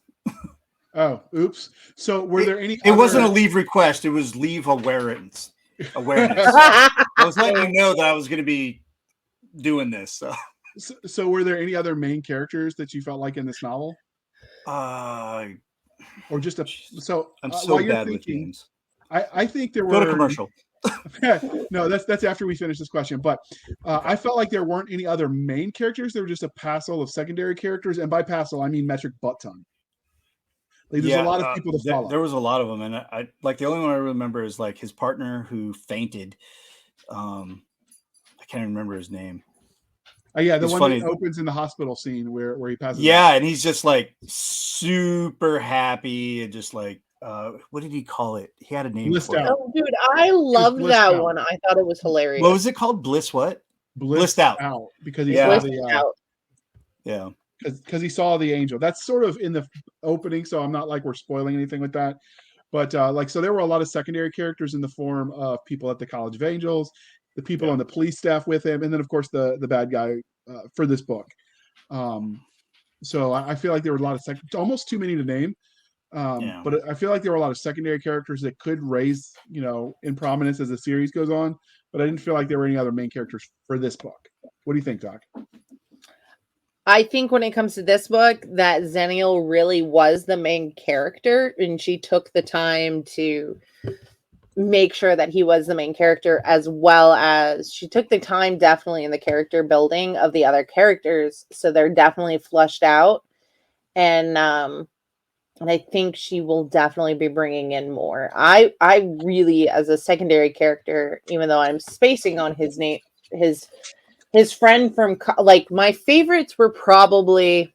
Oh, oops. So were there any... It wasn't a leave request. It was leave awareness. I was letting you know that I was going to be doing this. So were there any other main characters that you felt like in this novel? Or just a... So I'm so bad with names. I think there were... Go to commercial. No, that's after we finish this question. But I felt like there weren't any other main characters. There were just a passel of secondary characters. And by passel, I mean metric butt ton. Like, there's a lot of people to follow. There was a lot of them, and I like the only one I remember is like his partner who fainted. I can't remember his name. Yeah, the one that opens in the hospital scene where he passes. Yeah, and he's just like super happy and just like what did he call it? He had a name Blissed for it. Out. Oh, dude, I loved blissed that out. one. I thought it was hilarious. What was it called? Bliss what? Blissed out. Because he Yeah. saw Blissed the out. Yeah. because he saw the angel. That's sort of in the opening, so I'm not like we're spoiling anything with that. But like, so there were a lot of secondary characters in the form of people at the College of Angels, the people on the police staff with him, and then of course the bad guy for this book. So I feel like there were a lot of almost too many to name. But I feel like there were a lot of secondary characters that could raise, in prominence as the series goes on. But I didn't feel like there were any other main characters for this book. What do you think, Doc? I think when it comes to this book, that Zenial really was the main character, and she took the time to make sure that he was the main character, as well as she took the time definitely in the character building of the other characters, so they're definitely flushed out. And I think she will definitely be bringing in more. I really, as a secondary character, even though I'm spacing on his name, his friend from like my favorites were probably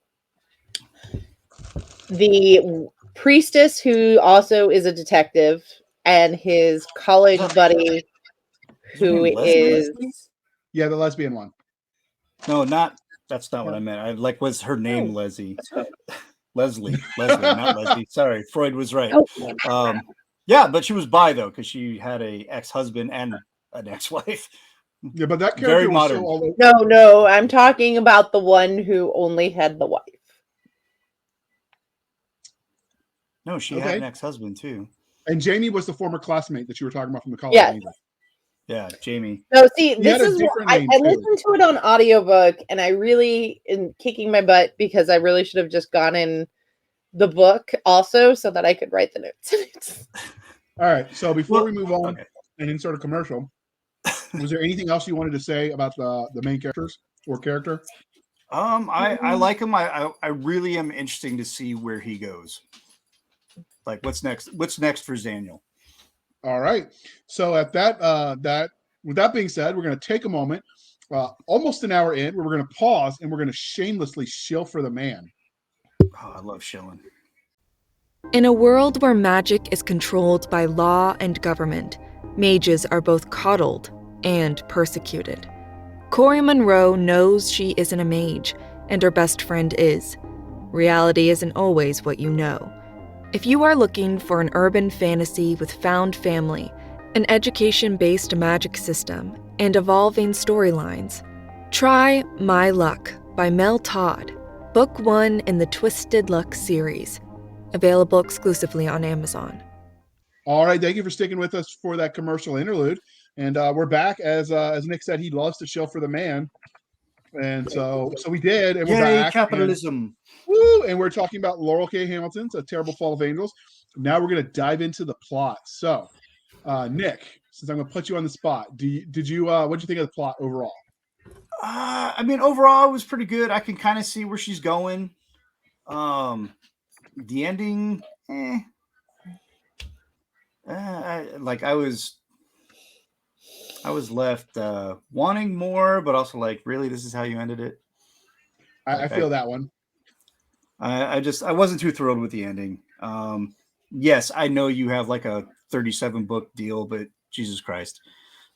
the priestess who also is a detective and his college buddy who is the lesbian one. No, that's not what I meant. Was her name Leslie? Leslie, not Leslie. Sorry, Freud was right. Yeah, but she was bi though, because she had a ex-husband and an ex-wife. Yeah, but that character very was modern. So all over. No, I'm talking about the one who only had the wife. No, she had an ex-husband too. And Jamie was the former classmate that you were talking about from the College of Angels. Yeah, Jamie. No, see, this is what I listened to it on audiobook, and I really am kicking my butt because I really should have just gone in the book also so that I could write the notes. All right. So before we move on and insert a commercial, was there anything else you wanted to say about the main characters or character? I like him. I really am interesting to see where he goes. Like what's next? What's next for Zaniel? All right. So at with that being said, we're going to take a moment, almost an hour in, where we're going to pause and we're going to shamelessly shill for the man. Oh, I love shilling. In a world where magic is controlled by law and government, mages are both coddled and persecuted. Corey Monroe knows she isn't a mage, and her best friend is. Reality isn't always what you know. If you are looking for an urban fantasy with found family, an education-based magic system, and evolving storylines, try My Luck by Mel Todd, Book 1 in the Twisted Luck series, available exclusively on Amazon. All right, thank you for sticking with us for that commercial interlude. And we're back. As Nick said, he loves to shill for the man. And so we did, and we're back. Capitalism. And we're talking about Laurel K. Hamilton's A Terrible Fall of Angels. Now we're going to dive into the plot. So, Nick, since I'm going to put you on the spot, what'd you think of the plot overall? Overall, it was pretty good. I can kind of see where she's going. The ending, I was left wanting more, but also like, really, this is how you ended it? I feel that one. I wasn't too thrilled with the ending. Yes, I know you have like a 37 book deal, but Jesus Christ.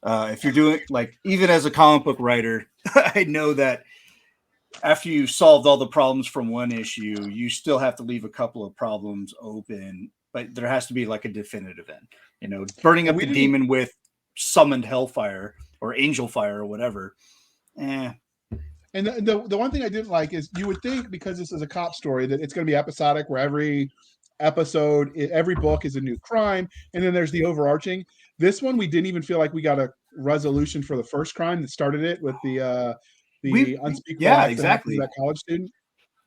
If you're doing even as a comic book writer, I know that after you solved all the problems from one issue, you still have to leave a couple of problems open, but there has to be like a definitive end, burning up the demon with summoned hellfire or angel fire or whatever. And the one thing I didn't like is you would think, because this is a cop story, that it's going to be episodic, where every episode, every book is a new crime, and then there's the overarching. This one, we didn't even feel like we got a resolution for the first crime that started it with the unspeakable act that happened to that college student.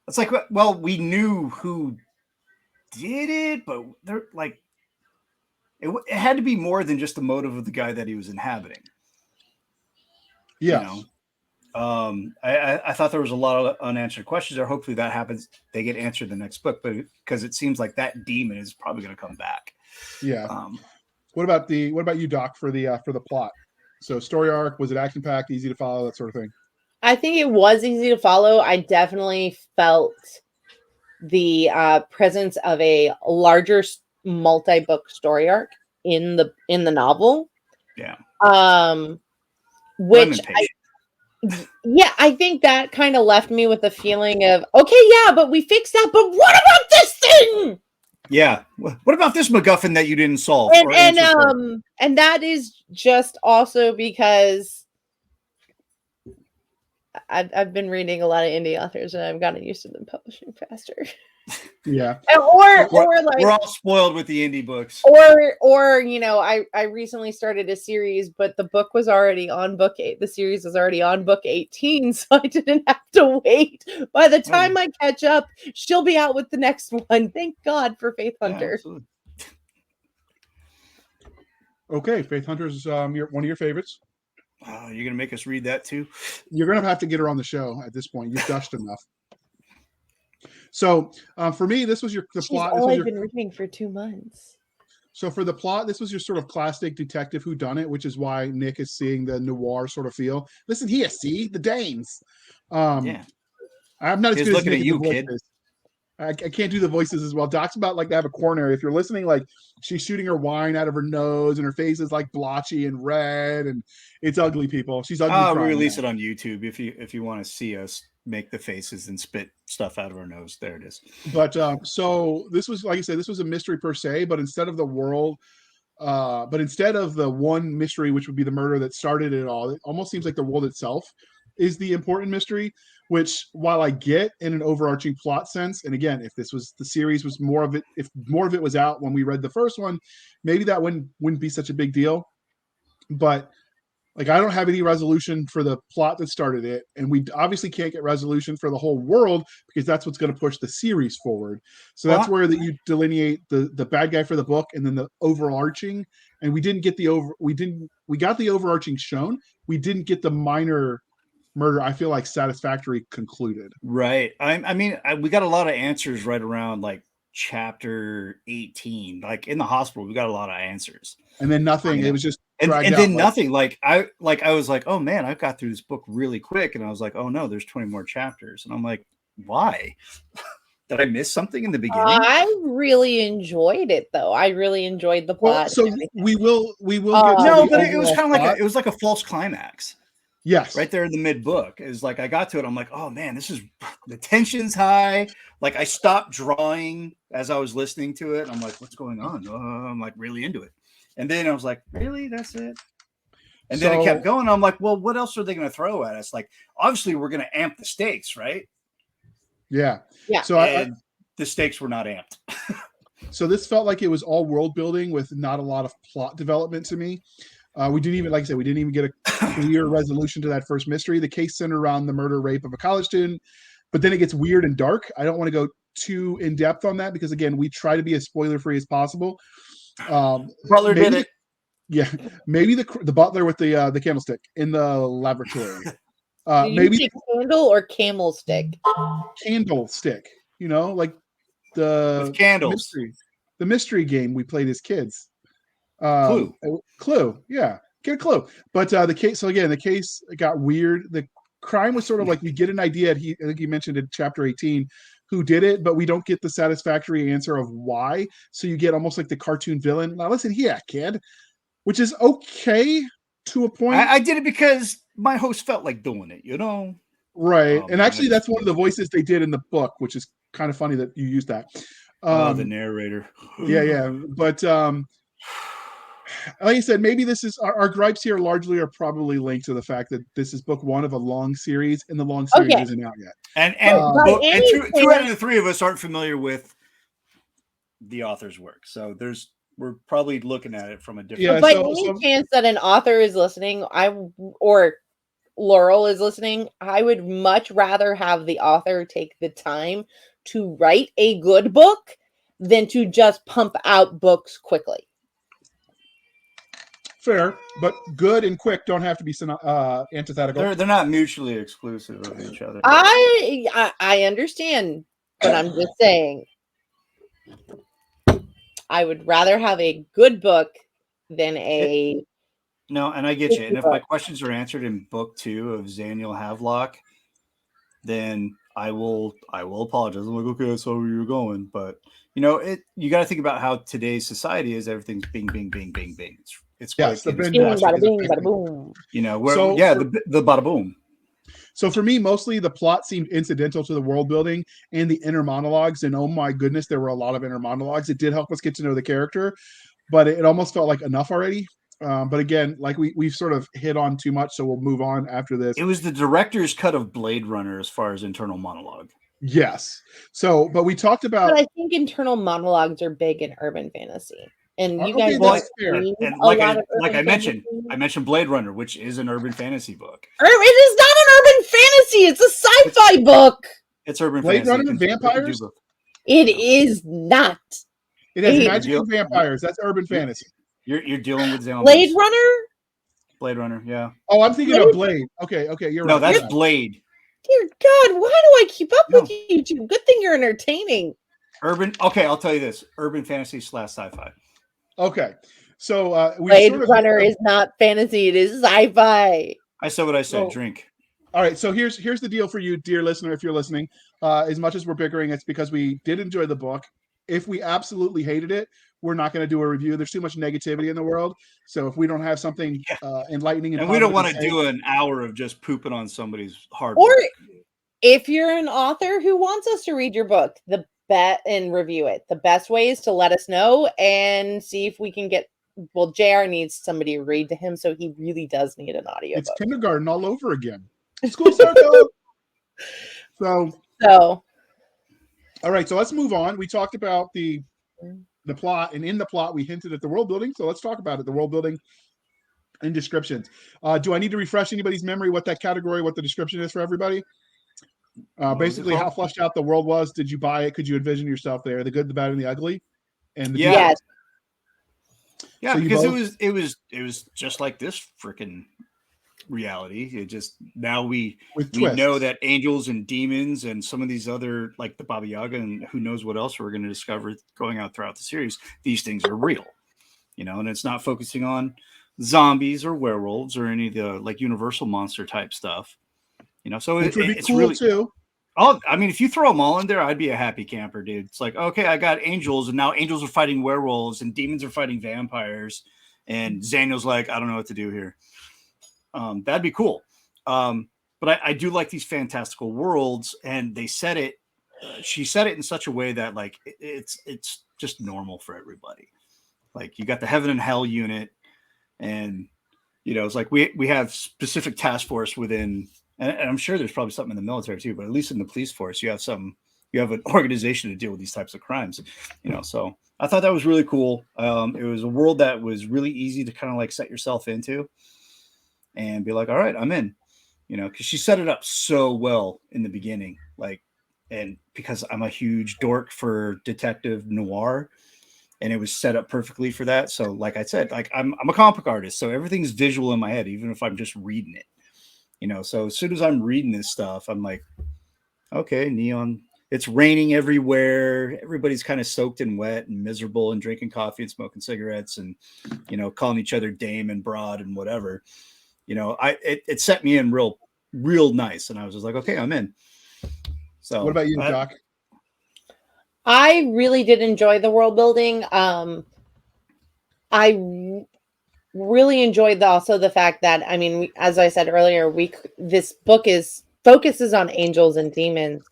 It's like, well, we knew who did it, but they're like, it had to be more than just the motive of the guy that he was inhabiting. Yeah. I thought there was a lot of unanswered questions there. Hopefully that happens. They get answered in the next book, but because it seems like that demon is probably going to come back. Yeah. What about you, Doc, for the plot? So story arc, was it action packed, easy to follow, that sort of thing? I think it was easy to follow. I definitely felt the presence of a larger multi-book story arc in the novel. Yeah. Which I think that kind of left me with a feeling of, okay, yeah, but we fixed that, but what about this thing? Yeah. What about this MacGuffin that you didn't solve? And that is just also because I've been reading a lot of indie authors and I've gotten used to them publishing faster. Yeah. Or like we're all spoiled with the indie books. Or you know, I recently started a series, but the book was already on book 8. The series was already on book 18, so I didn't have to wait. By the time I catch up, she'll be out with the next one. Thank God for Faith Hunter. Yeah, okay, Faith Hunter is one of your favorites. You're gonna make us read that too? You're gonna have to get her on the show at this point. You've gushed enough. So for me, this was the plot. All I've been reading for 2 months. So for the plot, this was your sort of classic detective whodunit, which is why Nick is seeing the noir sort of feel. Listen here, see the Danes. Yeah, I'm not as good as Nick at you, kid. I can't do the voices as well. Doc's about like to have a coronary. If you're listening, like she's shooting her wine out of her nose and her face is like blotchy and red and it's ugly, people. She's ugly. I'll release it on YouTube if you want to see us make the faces and spit stuff out of our nose. There it is. But so this was, like I said, this was a mystery per se, but instead of the world, but instead of the one mystery, which would be the murder that started it all, it almost seems like the world itself is the important mystery, which while I get in an overarching plot sense, and again, if this was the series was more of it, if more of it was out when we read the first one, maybe that wouldn't be such a big deal. But like, I don't have any resolution for the plot that started it, and we obviously can't get resolution for the whole world because that's what's going to push the series forward. So that's where that you delineate the bad guy for the book and then the overarching. And we didn't get we got the overarching shown. We didn't get the minor murder, I feel like, satisfactory concluded. Right. I mean, we got a lot of answers right around like chapter 18. Like in the hospital, we got a lot of answers. And then nothing. It was just and then nothing. Like I was like, oh man, I got through this book really quick, and I was like, oh no, there's 20 more chapters, and I'm like, why? Did I miss something in the beginning? I really enjoyed it, though. I really enjoyed the plot. Well, so we will. No, but it was kind of like a false climax. Yes. Right there in the mid book is like, I got to it. I'm like, oh man, the tension's high. Like I stopped drawing as I was listening to it. I'm like, what's going on? I'm like really into it. And then I was like, really? That's it? And then it kept going. I'm like, well, what else are they going to throw at us? Like, obviously we're going to amp the stakes, right? Yeah. Yeah. So the stakes were not amped. So this felt like it was all world building with not a lot of plot development to me. We didn't even, like I said, we didn't even get a clear resolution to that first mystery. The case centered around the murder, rape of a college student, but then it gets weird and dark. I don't want to go too in depth on that because, again, we try to be as spoiler free as possible. Butler did it. Yeah, maybe the butler with the candlestick in the laboratory. Maybe candle or camel stick. Candlestick. You know, like the with candles. The mystery game we played as kids. Clue, yeah, get a clue. But the case got weird. The crime was sort of like we get an idea. I think he mentioned in chapter 18 who did it, but we don't get the satisfactory answer of why. So you get almost like the cartoon villain. Now listen here, kid, which is okay to a point. I did it because my host felt like doing it, you know. Right, and actually that's one of the voices they did in the book, which is kind of funny that you used that. The narrator. Yeah, but like I said, maybe this is our gripes here largely are probably linked to the fact that this is book one of a long series, and the long series isn't out yet. And two out of the three of us aren't familiar with the author's work, so we're probably looking at it from a different. Yeah, by any chance that an author is listening, or Laurel is listening, I would much rather have the author take the time to write a good book than to just pump out books quickly. Fair, but good and quick don't have to be antithetical. They're not mutually exclusive of each other. I understand, but I'm just saying I would rather have a good book than a no, and I get you. And if my questions are answered in book 2 of Zaniel Havelock, then I will apologize. I'm like, okay, I saw where you were going, but you know, you got to think about how today's society is. Everything's bing, bing, bing, bing, bing. It's Yes, quick. the It's binge Bing, watching bada is a bing, big bada thing. boom. you know, where So the bada boom. So for me, mostly the plot seemed incidental to the world building and the inner monologues. And oh my goodness, there were a lot of inner monologues. It did help us get to know the character, but it almost felt like enough already. But again, like we've sort of hit on too much, so we'll move on after this. It was the director's cut of Blade Runner as far as internal monologue. Yes. So, but we talked about. But I think internal monologues are big in urban fantasy, and you Okay, guys that's fair. read And a lot of urban I mentioned, fantasy. I mentioned Blade Runner, which is an urban fantasy book. It is not an urban fantasy. It's a sci-fi book. It's urban Blade fantasy. Runner, It can do vampires? both. It is not. It has Hey, magic and vampires. That's urban fantasy. You're dealing with zombies. Blade Runner. Blade Runner, yeah. Oh, I'm thinking of Blade. Okay, you're No, right. that's Yeah. Blade. Dear God, why do I keep up No. with you two? Good thing you're entertaining. Urban. Okay, I'll tell you this: urban fantasy / sci-fi. Okay. So we Blade sort of Runner is not fantasy. It is sci-fi. I said what I said. So- Drink. All right, so here's the deal for you, dear listener, if you're listening. As much as we're bickering, it's because we did enjoy the book. If we absolutely hated it, we're not going to do a review. There's too much negativity in the world. So if we don't have something enlightening And we don't want to positive do an hour of just pooping on somebody's hard Or work. if you're an author who wants us to read your book, and review it, the best way is to let us know and see if we can get. Well, JR needs somebody to read to him, so he really does need an audio it's book. kindergarten all over again. School circle. So all right, so let's move on. We talked about the plot, and in the plot we hinted at the world building. So let's talk about it. The world building and descriptions. Do I need to refresh anybody's memory what that category, what the description is for everybody? Basically, how fleshed out the world was. Did you buy it? Could you envision yourself there? The good, the bad, and the ugly. And the Yes. Yeah, So you because both- it was just like this freaking reality. It just now we twists. know that angels and demons and some of these other, like the Baba Yaga and who knows what else we're going to discover going out throughout the series, these things are real, you know, and it's not focusing on zombies or werewolves or any of the like universal monster type stuff, you know. So which would be it's cool really too. I mean, if you throw them all in there, I'd be a happy camper, dude. It's like, okay, I got angels, and now angels are fighting werewolves, and demons are fighting vampires, and Zaniel's like, I don't know what to do here. That'd be cool. But I do like these fantastical worlds, and they said it. She said it in such a way that like it's just normal for everybody. Like you got the heaven and hell unit, and you know, it's like we have specific task force within. And I'm sure there's probably something in the military too, but at least in the police force, you have an organization to deal with these types of crimes, you know. So I thought that was really cool. It was a world that was really easy to kind of like set yourself into and be like, all right, I'm in, you know, because she set it up so well in the beginning, like, and because I'm a huge dork for detective noir, and it was set up perfectly for that. So like I said, like I'm a comic book artist, so everything's visual in my head, even if I'm just reading it. You know, so as soon as I'm reading this stuff, I'm like, okay, neon. It's raining everywhere. Everybody's kind of soaked and wet and miserable and drinking coffee and smoking cigarettes and, you know, calling each other dame and broad and whatever. You know, it set me in real nice. And I was just like, okay, I'm in. So what about you, Doc? I really did enjoy the world building. I really enjoyed also the fact that, I mean, as I said earlier, this book focuses on angels and demons,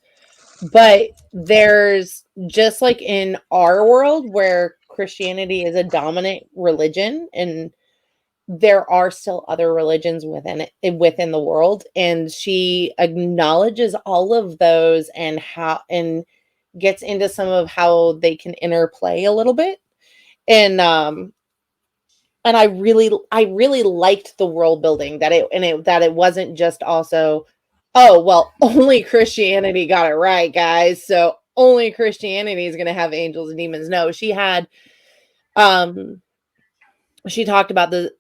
but there's, just like in our world where Christianity is a dominant religion, and there are still other religions within the world, and she acknowledges all of those and gets into some of how they can interplay a little bit. And I really liked the world building that it wasn't just also, oh, well, only Christianity got it right, guys. So only Christianity is going to have angels and demons. No, she talked about the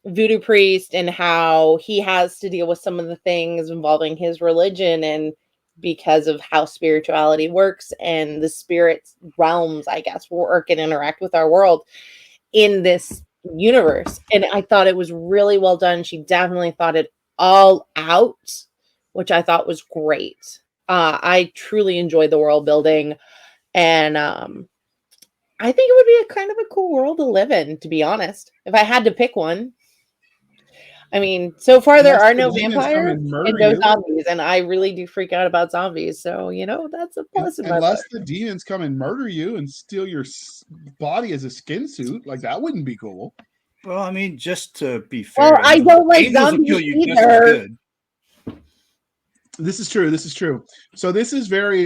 voodoo priest and how he has to deal with some of the things involving his religion, and because of how spirituality works and the spirit realms, I guess, work and interact with our world in this universe. And I thought it was really well done. She definitely thought it all out which I thought was great. I truly enjoyed the world building, and I think it would be a kind of a cool world to live in, to be honest. If I had to pick one. I mean, so far there Unless are the no demons come vampires and murder and no you. zombies, and I really do freak out about zombies. So, that's a plus in my book. Unless the demons come and murder you and steal your body as a skin suit, like that wouldn't be cool. Well, I mean, just to be fair, Well, I don't like angels will zombies kill you just as either. good. This is true. So this is very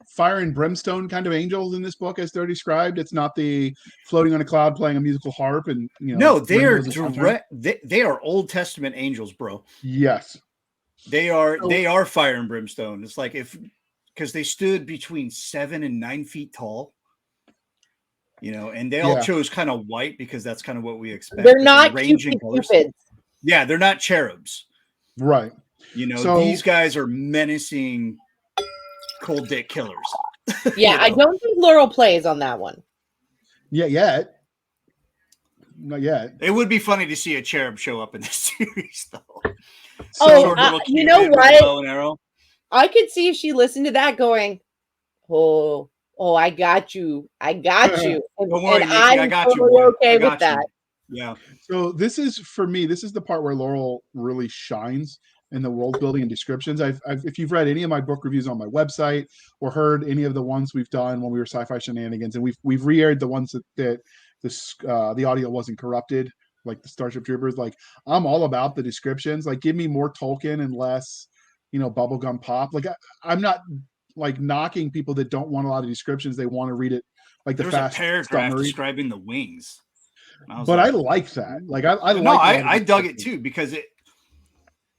fire and brimstone kind of angels in this book as they're described. It's not the floating on a cloud playing a musical harp and No, they are rainbows and sunshine. direct. They are Old Testament angels, bro. Yes. They are fire and brimstone. It's like because they stood between 7 and 9 feet tall, and they all chose kind of white because that's kind of what we expect. They're not Cupids. Yeah, they're not cherubs. Right. These guys are menacing cold dick killers. Yeah, I don't think Laurel plays on that one. Yeah, not yet. It would be funny to see a cherub show up in this series, though. You know what? I could see if she listened to that going, oh, I got you. And, Don't worry, Nikki, I'm I got totally you. okay with that. Yeah. So this is, for me, this is the part where Laurel really shines in the world building and descriptions. If you've read any of my book reviews on my website or heard any of the ones we've done when we were Sci-Fi Shenanigans, and we've re-aired the ones that the audio wasn't corrupted, like the Starship Troopers. Like, I'm all about the descriptions. Like, give me more Tolkien and less, bubblegum pop. Like, I'm not like knocking people that don't want a lot of descriptions. They want to read it like there the was fast a paragraph summary. describing the wings. But I like that. Like, I dug it too because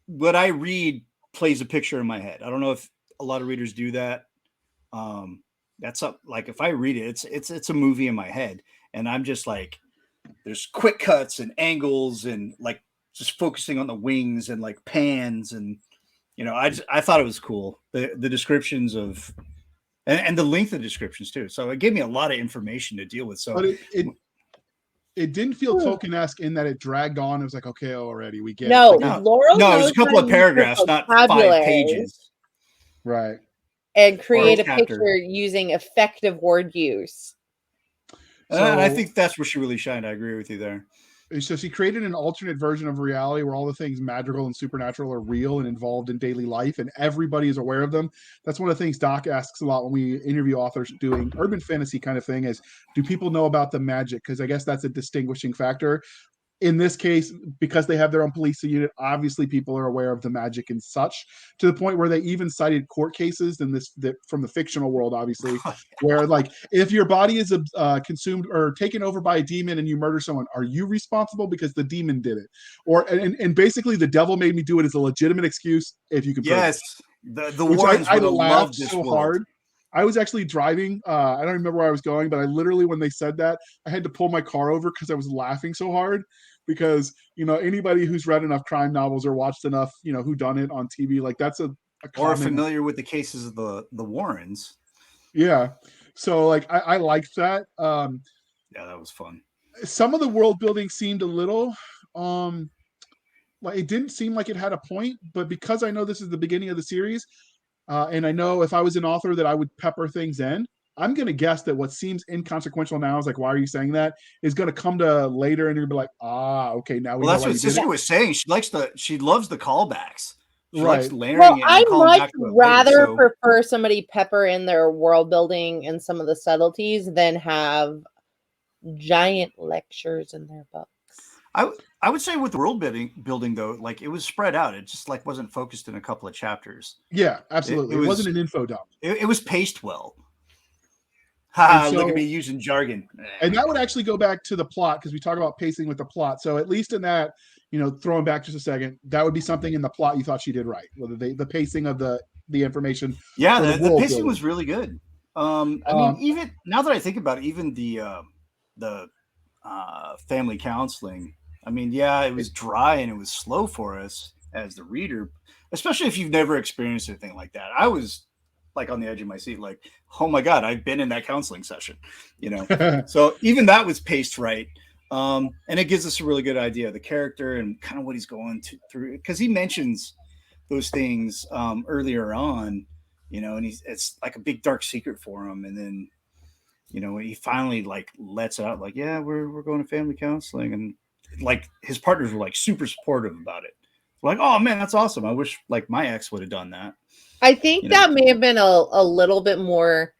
what I read plays a picture in my head. I don't know if a lot of readers do that. That's up. Like, if I read it, it's a movie in my head, and I'm just like, there's quick cuts and angles and like just focusing on the wings and like pans and I thought it was cool, the descriptions of and the length of descriptions too. So it gave me a lot of information to deal with. So, but it didn't feel Tolkien-esque in that it dragged on. It was like, okay, already we get no, it. Like, Laurel. No, it was a couple of paragraphs, not 5 pages. Right. And create a picture using effective word use. And I think that's where she really shined. I agree with you there. So she created an alternate version of reality where all the things magical and supernatural are real and involved in daily life, and everybody is aware of them. That's one of the things Doc asks a lot when we interview authors doing urban fantasy kind of thing is, do people know about the magic? Because I guess that's a distinguishing factor. In this case, because they have their own police unit, obviously people are aware of the magic and such, to the point where they even cited court cases from the fictional world, obviously, where like, if your body is consumed or taken over by a demon and you murder someone, are you responsible because the demon did it? And basically the devil made me do it as a legitimate excuse if you can prove it. The Warrens I would have laughed loved this so world. hard. I was actually driving. I don't remember where I was going, but I literally, when they said that, I had to pull my car over because I was laughing so hard. Because anybody who's read enough crime novels or watched enough, whodunit on TV, like that's a or familiar with the cases of the Warrens. Yeah, so like I liked that. Yeah, that was fun. Some of the world building seemed a little like it didn't seem like it had a point, but because I know this is the beginning of the series. And I know if I was an author that I would pepper things in, I'm going to guess that what seems inconsequential now is like, why are you saying that? Is going to come to later and you're going to be like, okay, now we know. Well, that's what Cisca was saying. She loves the callbacks. She right. likes layering it. I might rather prefer somebody pepper in their world building and some of the subtleties than have giant lectures in their books. I would say with the world building though, like it was spread out. It just like wasn't focused in a couple of chapters. Yeah, absolutely. It wasn't an info dump. It was paced well. Ha! Look at me using jargon. And that would actually go back to the plot because we talk about pacing with the plot. So at least in that, throwing back just a second, that would be something in the plot you thought she did right. Whether the pacing of the information. Yeah, the pacing was really good. I mean, even now that I think about it, even the family counseling. I mean, yeah, it was dry and it was slow for us as the reader, especially if you've never experienced anything like that. I was like on the edge of my seat, like, oh my God, I've been in that counseling session, So even that was paced right. And it gives us a really good idea of the character and kind of what he's going through. Because he mentions those things earlier on, and it's like a big dark secret for him. And then, when he finally like lets it out, like, yeah, we're going to family counseling, and like his partners were like super supportive about it. Like, oh man, that's awesome. I wish like my ex would have done that. I think that may have been a little bit more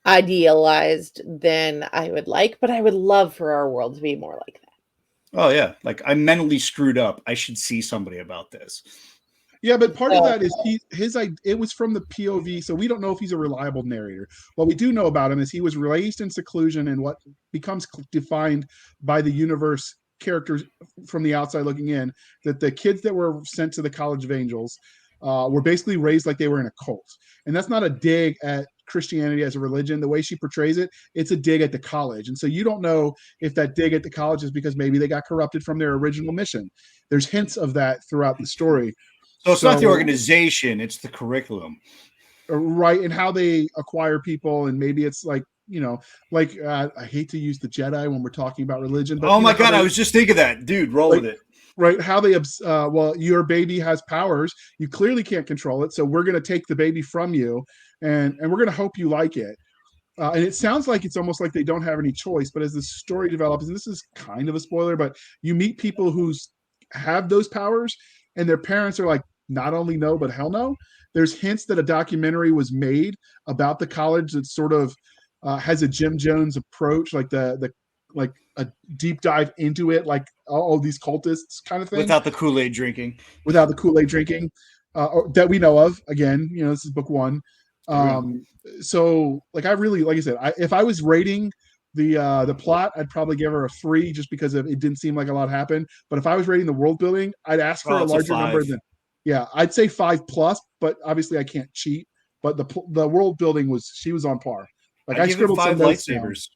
idealized than I would like, but I would love for our world to be more like that. Oh yeah, like I mentally screwed up. I should see somebody about this. Yeah, but part of that is it was from the POV, so we don't know if he's a reliable narrator. What we do know about him is he was raised in seclusion in what becomes defined by the universe characters from the outside looking in, that the kids that were sent to the College of Angels were basically raised like they were in a cult. And that's not a dig at Christianity as a religion. The way she portrays it, it's a dig at the college. And so you don't know if that dig at the college is because maybe they got corrupted from their original mission. There's hints of that throughout the story. So it's not the organization, it's the curriculum. Right, and how they acquire people, and maybe it's like, I hate to use the Jedi when we're talking about religion, but oh my God, I was just thinking that. Dude, roll with it. Right, how they, your baby has powers, you clearly can't control it, so we're going to take the baby from you, and we're going to hope you like it. And it sounds like it's almost like they don't have any choice, but as the story develops, and this is kind of a spoiler, but you meet people who have those powers, and their parents are like, not only no, but hell no. There's hints that a documentary was made about the college that sort of has a Jim Jones approach, like like a deep dive into it, like all these cultists kind of thing. Without the Kool-Aid drinking. Without the Kool-Aid drinking, that we know of. Again, this is book one. So like I really, like I said, if I was rating the plot, I'd probably give her a 3 just because it didn't seem like a lot happened. But if I was rating the world building, I'd ask for a larger number than, I'd say 5+, but obviously I can't cheat. But the world building she was on par. Like I scribbled 5 lightsabers.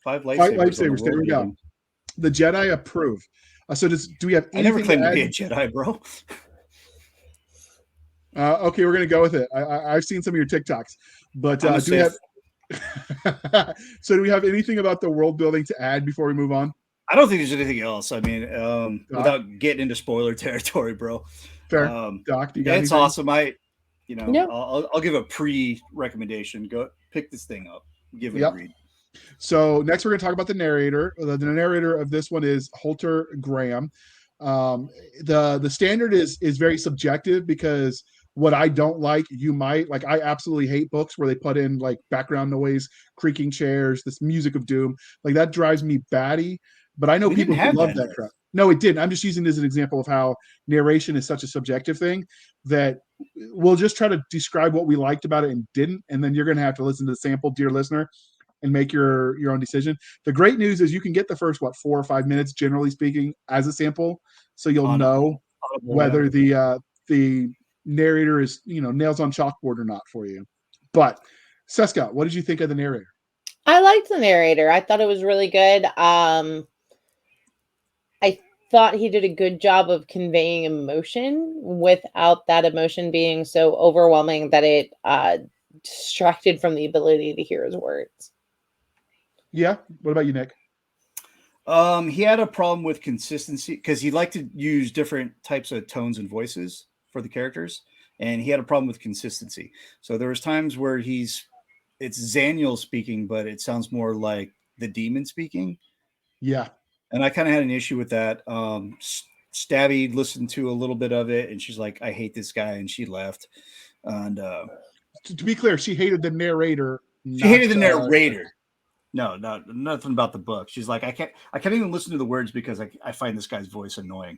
5 lightsabers. There we go. The Jedi approve. So do we have anything? I never claimed to be a Jedi, bro. Okay, we're gonna go with it. I've seen some of your TikToks, but do we have? So do we have anything about the world building to add before we move on? I don't think there's anything else. I mean, without getting into spoiler territory, bro. Fair. Doc, do you got it's anything? awesome. I'll give a pre-recommendation. Go pick this thing up. Give it a read. So next we're going to talk about the narrator. The narrator of this one is Holter Graham. The standard is very subjective because what I don't like, you might like. I absolutely hate books where they put in like background noise, creaking chairs, this music of doom. Like that drives me batty. But I know people who love that crap. No, it didn't. I'm just using this as an example of how narration is such a subjective thing that we'll just try to describe what we liked about it and didn't, and then you're going to have to listen to the sample, dear listener, and make your own decision. The great news is you can get the first 4 or 5 minutes, generally speaking, as a sample, so you'll know whether the narrator is nails on chalkboard or not for you. But Cisca, what did you think of the narrator? I liked the narrator. I thought it was really good. I thought he did a good job of conveying emotion without that emotion being so overwhelming that it distracted from the ability to hear his words. Yeah. What about you, Nick? He had a problem with consistency because he liked to use different types of tones and voices for the characters, and he had a problem with consistency. So there was times where it's Zaniel speaking, but it sounds more like the demon speaking. Yeah. And I kind of had an issue with that. Stabby listened to a little bit of it, and she's like, "I hate this guy," and she left. And to be clear, she hated the narrator. She hated the narrator. No, nothing about the book. She's like, I can't even listen to the words because I find this guy's voice annoying.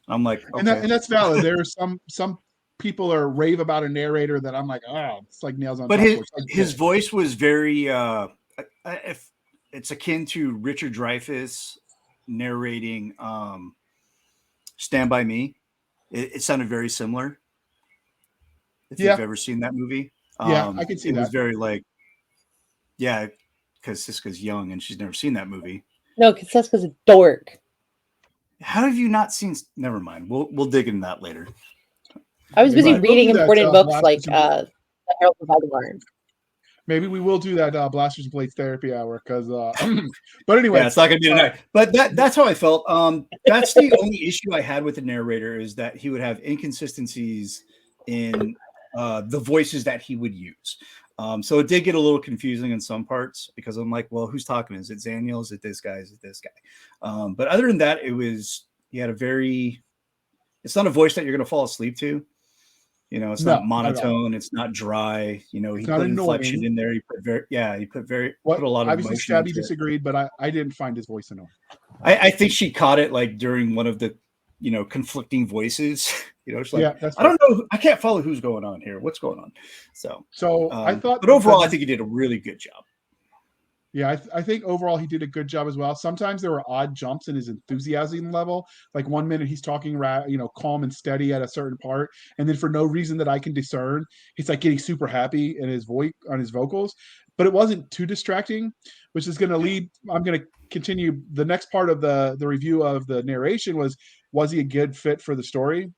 I'm like, okay. And that's valid. There are some people are rave about a narrator that I'm like, it's like nails on. But his voice was very, if it's akin to Richard Dreyfuss narrating Stand By Me. It sounded very similar. If you've ever seen that movie. Yeah, I can see that. It was very like, because Cisca's young and she's never seen that movie. No, because Cisca's a dork. How have you not seen? Never mind. We'll dig into that later. I was busy reading important books like The Herald of Aldebaran. Maybe we will do that Blasters and Blades therapy hour because, but anyway, Yeah, it's not going to be tonight. But that's how I felt. That's the only issue I had with the narrator is that he would have inconsistencies in the voices that he would use. So it did get a little confusing in some parts because I'm like, well, who's talking? Is it Zaniel? Is it this guy? Is it this guy? But other than that, he had it's not a voice that you're going to fall asleep to. You know, it's not monotone. It's not dry. You know, he put inflection in there. He put put a lot of obviously emotion. Stabby disagreed, but I didn't find his voice annoying. I think she caught it like during one of the, conflicting voices. It's like, yeah, that's I don't know. I can't follow who's going on here. What's going on? So I thought, but overall, I think he did a really good job. Yeah, I think overall he did a good job as well. Sometimes there were odd jumps in his enthusiasm level. Like one minute he's talking, calm and steady at a certain part, and then for no reason that I can discern, he's like getting super happy in his voice on his vocals. But it wasn't too distracting, which is going to lead. I'm going to continue the next part of the review of the narration. Was he a good fit for the story?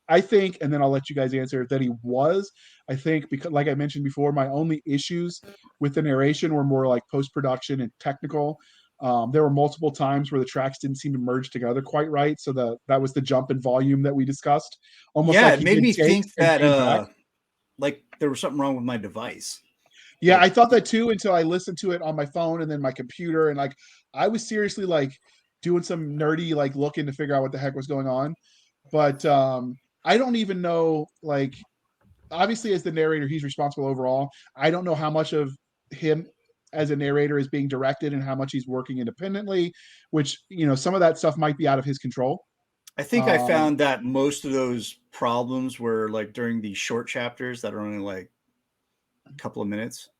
I think, and then I'll let you guys answer, that he was. I think because, like I mentioned before, my only issues with the narration were more like post-production and technical. There were multiple times where the tracks didn't seem to merge together quite right. So that was the jump in volume that we discussed. Almost like it made me think that like there was something wrong with my device. Yeah, I thought that too until I listened to it on my phone and then my computer, and like I was seriously like doing some nerdy like looking to figure out what the heck was going on. But I don't even know, like, obviously as the narrator, he's responsible overall. I don't know how much of him as a narrator is being directed and how much he's working independently, which, some of that stuff might be out of his control. I think I found that most of those problems were like during the short chapters that are only like a couple of minutes.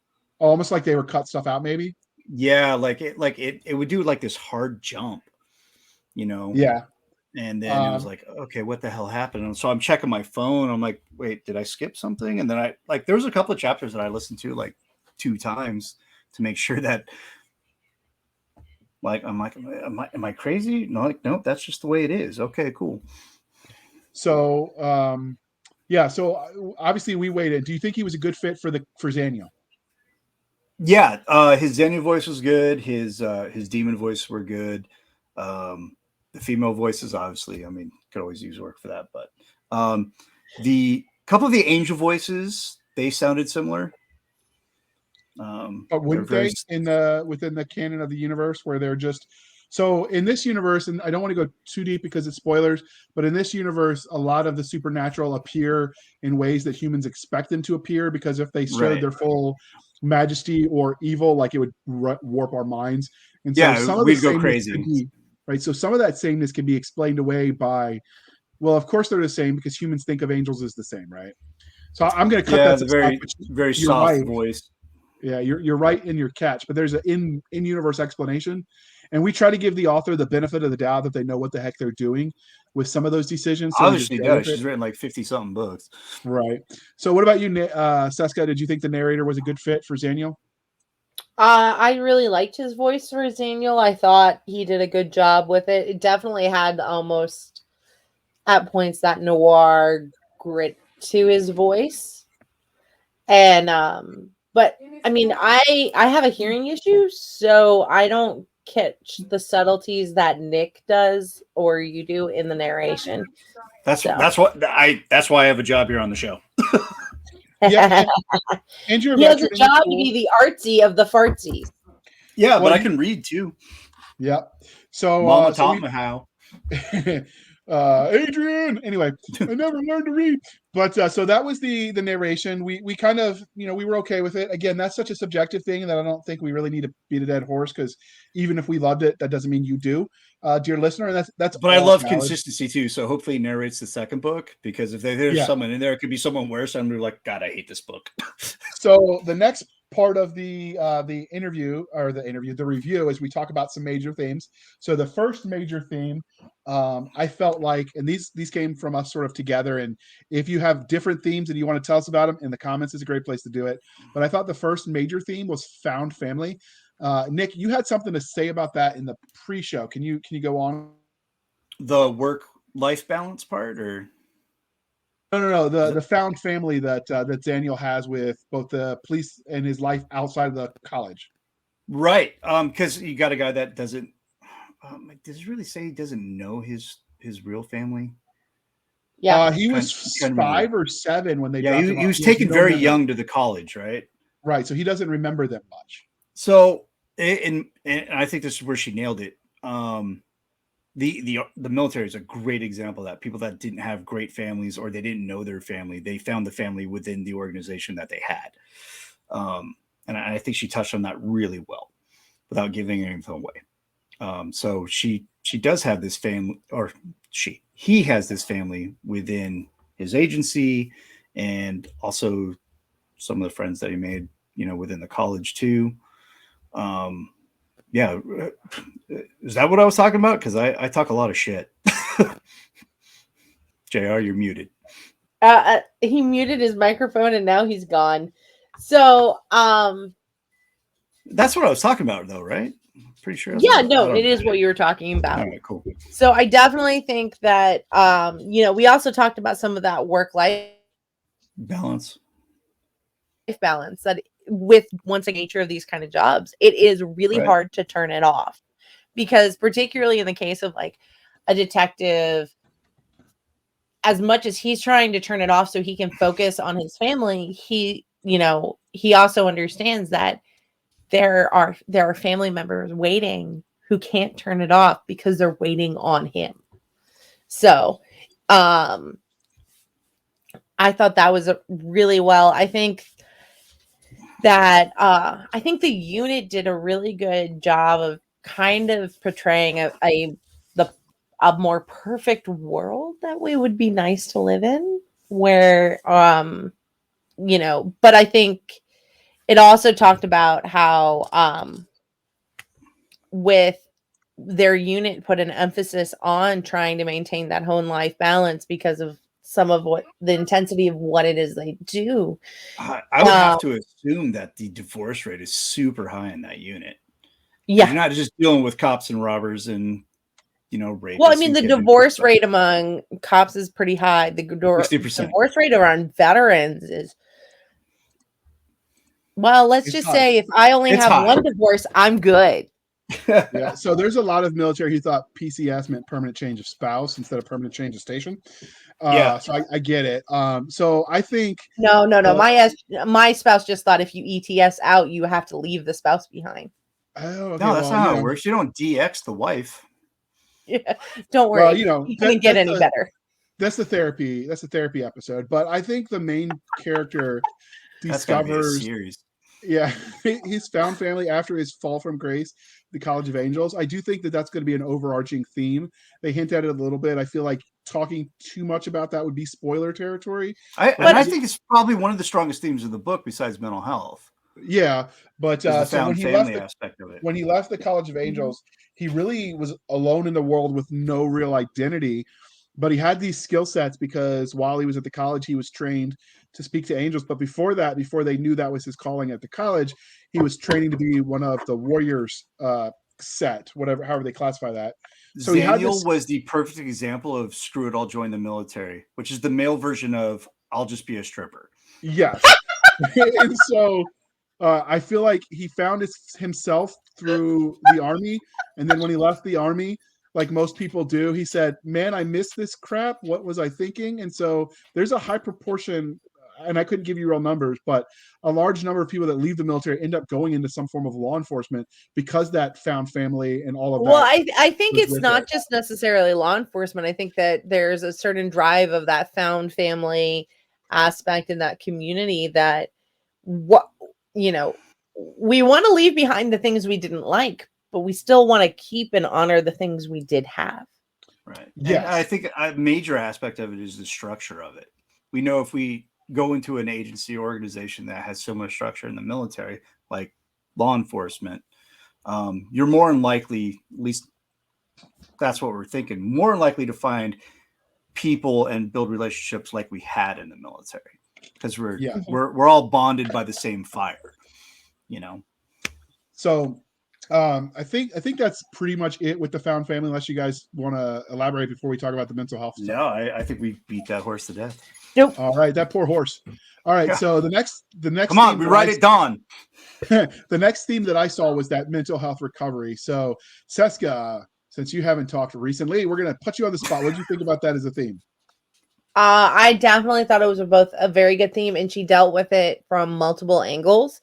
Almost like they were cut stuff out, maybe. Yeah, it would do like this hard jump, Yeah. And then it was like, okay, what the hell happened? And so I'm checking my phone. I'm like, wait, did I skip something? And then there was a couple of chapters that I listened to like 2 times to make sure that, like, I'm like, am I crazy? No, nope, that's just the way it is. Okay, cool. So, so obviously we waited. Do you think he was a good fit for Zaniel? Yeah, his Zaniel voice was good. His demon voice were good. The female voices, obviously, could always use work for that. But the couple of the angel voices, they sounded similar. But wouldn't they within the canon of the universe where they're just so in this universe, and I don't want to go too deep because it's spoilers, but in this universe, a lot of the supernatural appear in ways that humans expect them to appear because if they showed their full majesty or evil, like it would warp our minds. And so some of we'd go crazy. Right. So some of that sameness can be explained away by, well, of course they're the same because humans think of angels as the same, right? So I'm going to cut that. Very soft voice. Yeah, you're right in your catch, but there's an in-universe explanation. And we try to give the author the benefit of the doubt that they know what the heck they're doing with some of those decisions. So obviously does. She's written like 50-something books. Right. So what about you, Cisca? Did you think the narrator was a good fit for Zaniel? I really liked his voice for Zaniel. I thought he did a good job with it. It definitely had almost at points that noir grit to his voice. And but I have a hearing issue, so I don't catch the subtleties that Nick does or you do in the narration. That's why I have a job here on the show. Yeah, and he has a job to be the artsy of the fartsies. Yeah, but I can read too. Yeah. So Mama taught me how. Adrian. Anyway, I never learned to read. But so that was the narration. We kind of, we were okay with it. Again, that's such a subjective thing that I don't think we really need to beat a dead horse because even if we loved it, that doesn't mean you do, dear listener. And that's. But I love consistency too. So hopefully he narrates the second book because if there's someone in there, it could be someone worse. I'm like, God, I hate this book. So the next part of the review is we talk about some major themes. So the first major theme, I felt like, and these came from us sort of together, and if you have different themes and you want to tell us about them in the comments, is a great place to do it. But I thought the first major theme was found family. Nick, you had something to say about that in the pre-show. Can you go on? The work-life balance part, or No. The found family that that Daniel has with both the police and his life outside of the college. Right. Because you got a guy that doesn't. Does it really say he doesn't know his real family? Yeah. He was Can't remember. 5 or 7 when they Yeah, dropped him he off. was He has taken no very memory. young to the college, right? Right, so he doesn't remember them much. So, and I think this is where she nailed it. The military is a great example of that. People that didn't have great families or they didn't know their family, they found the family within the organization that they had. And I think she touched on that really well without giving anything away. So she does have this family, or he has this family within his agency, and also some of the friends that he made, within the college too. Yeah, is that what I was talking about? Because I talk a lot of shit. JR, you're muted. He muted his microphone and now he's gone. So, that's what I was talking about, though, right? Pretty sure. Yeah, no, it is what you were talking about. All right, cool. So I definitely think that, we also talked about some of that work-life balance that with once again nature of these kind of jobs, it is really hard to turn it off, because particularly in the case of like a detective, as much as he's trying to turn it off so he can focus on his family, he also understands that there are family members waiting who can't turn it off because they're waiting on him. So, I thought that was really well. I think that the unit did a really good job of kind of portraying a more perfect world that we would be nice to live in, where but I think it also talked about how with their unit put an emphasis on trying to maintain that home life balance because of some of what the intensity of what it is they do. I would have to assume that the divorce rate is super high in that unit. Yeah, you're not just dealing with cops and robbers and rapists. Well, I mean, the divorce rate among cops is pretty high. The divorce rate around veterans is, well, let's just say if I only have one divorce, I'm good. Yeah, so there's a lot of military who thought PCS meant permanent change of spouse instead of permanent change of station. So I get it. So I think no. My spouse just thought if you ETS out, you have to leave the spouse behind. Oh, okay, no, that's not how it works. You don't DX the wife. Yeah, don't worry. Well, you can't get any better. That's the therapy. That's the therapy episode. But I think the main character discovers. Yeah, he's found family after his fall from grace, the College of Angels. I do think that that's going to be an overarching theme. They hint at it a little bit. I feel like talking too much about that would be spoiler territory. I think it's probably one of the strongest themes of the book besides mental health. Yeah, but so when he left the College of Angels, he really was alone in the world with no real identity. But he had these skill sets because while he was at the college, he was trained to speak to angels. But before that, before they knew that was his calling at the college, he was training to be one of the warriors set, however they classify that. So Daniel was the perfect example of screw it, I'll join the military, which is the male version of I'll just be a stripper. Yes. And so I feel like he found himself through the army. And then when he left the army, like most people do, he said, man, I missed this crap. What was I thinking? And so there's a high proportion, and I couldn't give you real numbers, but a large number of people that leave the military end up going into some form of law enforcement because that found family and all of that. Well, I think it's not just necessarily law enforcement. I think that there's a certain drive of that found family aspect in that community that we want to leave behind the things we didn't like, but we still want to keep and honor the things we did have. Right. Yeah. I think a major aspect of it is the structure of it. We know if we go into an agency or organization that has similar structure in the military, like law enforcement, you're more than likely, at least that's what we're thinking, more than likely to find people and build relationships like we had in the military, because we're all bonded by the same fire, So I think that's pretty much it with the found family, unless you guys want to elaborate before we talk about the mental health stuff. No, I think we beat that horse to death. Nope. All right, that poor horse. All right, Yeah. so the next Come on, theme we that ride at dawn. the next theme that I saw was that mental health recovery. So, Cisca, since you haven't talked recently, we're gonna put you on the spot. What do you think about that as a theme? I definitely thought it was both a very good theme, and she dealt with it from multiple angles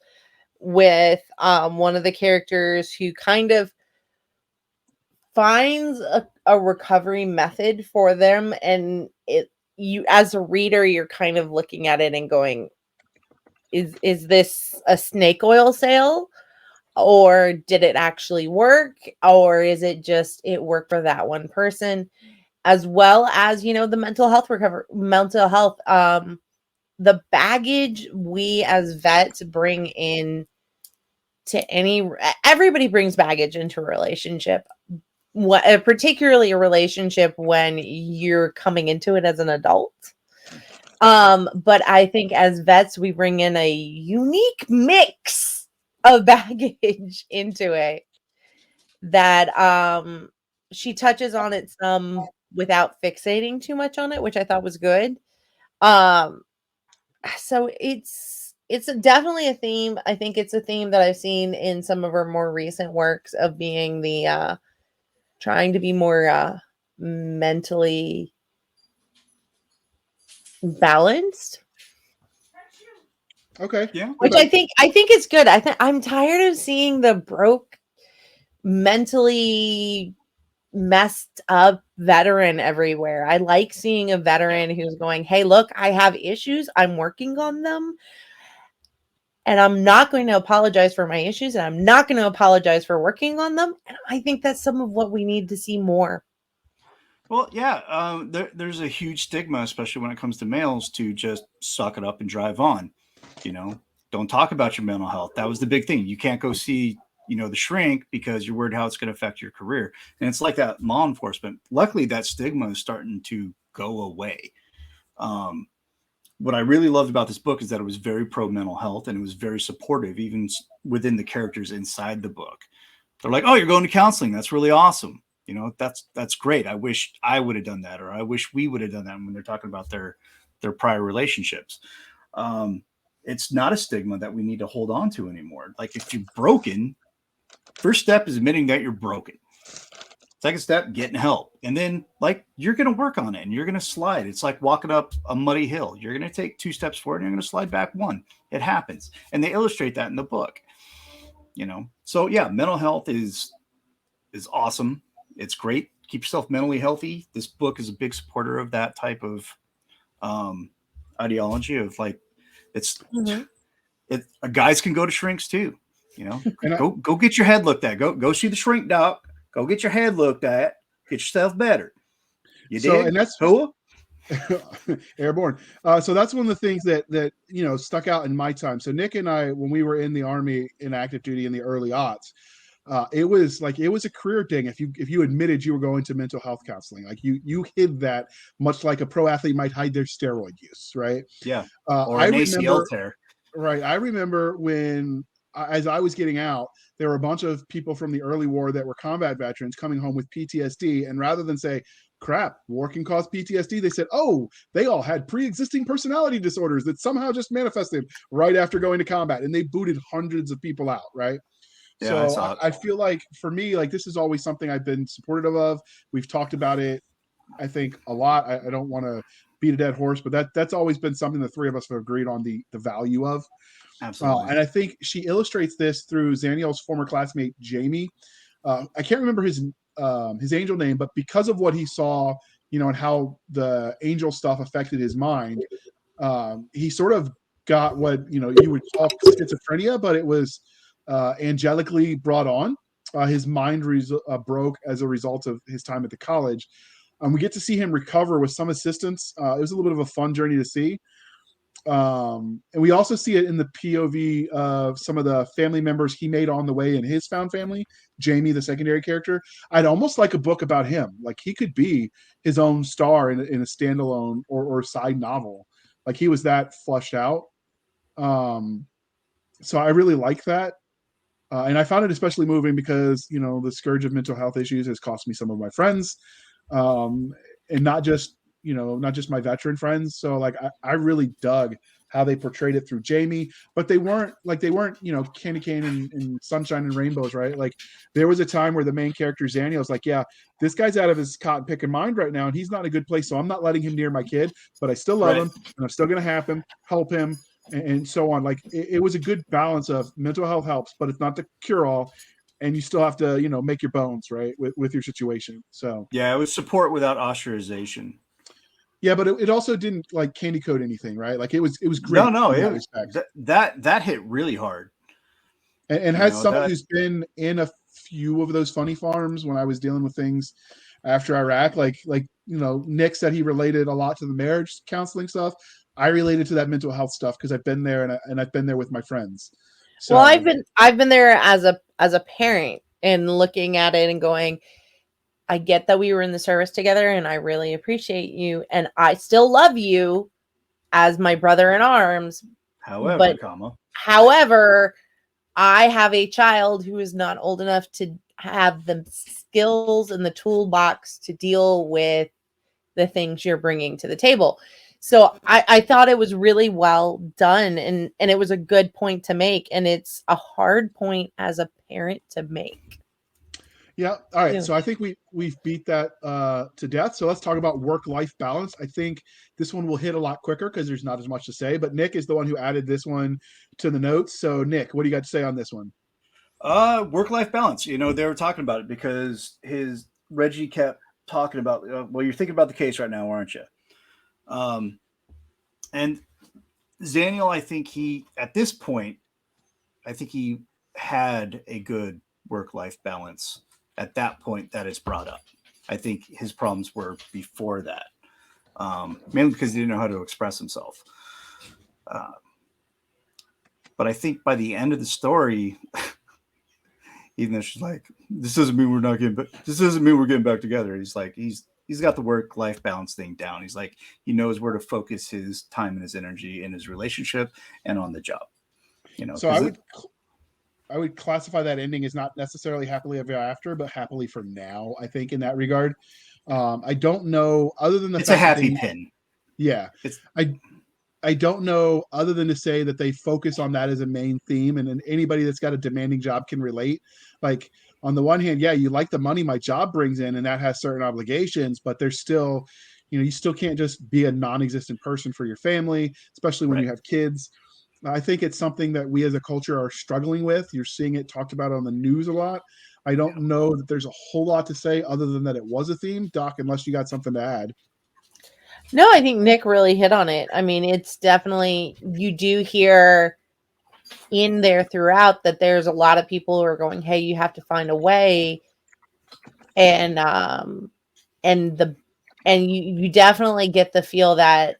with one of the characters who kind of finds a recovery method for them, and you as a reader, you're kind of looking at it and going, is this a snake oil sale, or did it actually work, or is it just it worked for that one person? As well as the mental health the baggage we as vets bring in to everybody brings baggage into a relationship, particularly a relationship when you're coming into it as an adult. But I think as vets we bring in a unique mix of baggage into it that she touches on it some without fixating too much on it, which I thought was good. So it's definitely a theme. I think it's a theme that I've seen in some of her more recent works of being the trying to be more mentally balanced. Okay. Yeah. Which Okay. I think is good. I'm tired of seeing the broke, mentally messed up veteran everywhere. I like seeing a veteran who's going, hey, look, I have issues. I'm working on them. And I'm not going to apologize for my issues. And I'm not going to apologize for working on them. And I think that's some of what we need to see more. Well, yeah, there's a huge stigma, especially when it comes to males, to just suck it up and drive on. Don't talk about your mental health. That was the big thing. You can't go see, the shrink because you're worried how it's going to affect your career. And it's like that law enforcement. Luckily, that stigma is starting to go away. What I really loved about this book is that it was very pro mental health, and it was very supportive, even within the characters inside the book. They're like, oh, you're going to counseling. That's really awesome. That's great. I wish I would have done that, or I wish we would have done that when they're talking about their prior relationships. It's not a stigma that we need to hold on to anymore. Like, if you're broken, first step is admitting that you're broken. Second step, getting help. And then, you're going to work on it and you're going to slide. It's like walking up a muddy hill. You're going to take 2 steps forward and you're going to slide back 1. It happens. And they illustrate that in the book. So yeah, mental health is awesome. It's great. Keep yourself mentally healthy. This book is a big supporter of that type of ideology of guys can go to shrinks too. Go get your head looked at. Go see the shrink doc. Go get your head looked at. Get yourself better. You dig? And that's cool. Airborne. So that's one of the things that stuck out in my time. So Nick and I, when we were in the Army in active duty in the early aughts, it was a career thing. If you admitted you were going to mental health counseling, you hid that, much like a pro athlete might hide their steroid use, right? Yeah. Or an ACL tear. Right. I remember when, as I was getting out, there were a bunch of people from the early war that were combat veterans coming home with PTSD. And rather than say, crap, war can cause PTSD, they said, oh, they all had pre-existing personality disorders that somehow just manifested right after going to combat. And they booted hundreds of people out, right? Yeah, so I feel like, for me, this is always something I've been supportive of. We've talked about it, I think, a lot. I don't want to beat a dead horse, but that's always been something the three of us have agreed on the value of. Absolutely. And I think she illustrates this through Zaniel's former classmate, Jamie. I can't remember his angel name, but because of what he saw, and how the angel stuff affected his mind, he sort of got what, you would call schizophrenia, but it was angelically brought on. His mind broke as a result of his time at the college. We get to see him recover with some assistance. It was a little bit of a fun journey to see. And we also see it in the POV of some of the family members he made on the way in his found family. Jamie, the secondary character, I'd almost like a book about him. Like, he could be his own star in a standalone or side novel. Like, he was that flushed out. So I really like that. And I found it especially moving because, the scourge of mental health issues has cost me some of my friends. And not just not just my veteran friends. So like I really dug how they portrayed it through Jamie, but they weren't candy cane and sunshine and rainbows, right? Like there was a time where the main character Zaniel was like, yeah, this guy's out of his cotton picking mind right now and he's not in a good place, so I'm not letting him near my kid, but I still love him and I'm still going to help him and so on. Like it was a good balance of mental health helps, but it's not the cure all, and you still have to make your bones right with your situation. So yeah, it was support without ostracization. Yeah, but it also didn't like candy coat anything, right? Like it was great. No, that hit really hard. And has someone who's been in a few of those funny farms when I was dealing with things after Iraq, like Nick said he related a lot to the marriage counseling stuff. I related to that mental health stuff because I've been there and I've been there with my friends. So, well, I've been there as a parent and looking at it and going, I get that we were in the service together and I really appreciate you and I still love you as my brother in arms. However, I have a child who is not old enough to have the skills and the toolbox to deal with the things you're bringing to the table. So I thought it was really well done and it was a good point to make. And it's a hard point as a parent to make. Yeah. All right. Yeah. So I think we've beat that to death. So let's talk about work-life balance. I think this one will hit a lot quicker because there's not as much to say, but Nick is the one who added this one to the notes. So Nick, what do you got to say on this one? Work-life balance. They were talking about it because Reggie kept talking about, well, you're thinking about the case right now, aren't you? And Zaniel, I think at this point, he had a good work-life balance at that point that is brought up. I think his problems were before that, mainly because he didn't know how to express himself. But I think by the end of the story, even though she's like, this doesn't mean we're getting back together. He's like, he's got the work-life balance thing down. He's like, he knows where to focus his time and his energy in his relationship and on the job. So I would classify that ending as not necessarily happily ever after, but happily for now, I think, in that regard. I don't know, other than it's a happy pin. Yeah. I don't know, other than to say that they focus on that as a main theme, and anybody that's got a demanding job can relate. Like, on the one hand, yeah, you like the money my job brings in, and that has certain obligations, but there's still, you still can't just be a non-existent person for your family, especially when you have kids. I think it's something that we as a culture are struggling with. You're seeing it talked about on the news a lot. I don't know that there's a whole lot to say other than that it was a theme. Doc, unless you got something to add. No, I think Nick really hit on it. I mean, it's definitely, you do hear in there throughout that there's a lot of people who are going, hey, you have to find a way. And you definitely get the feel that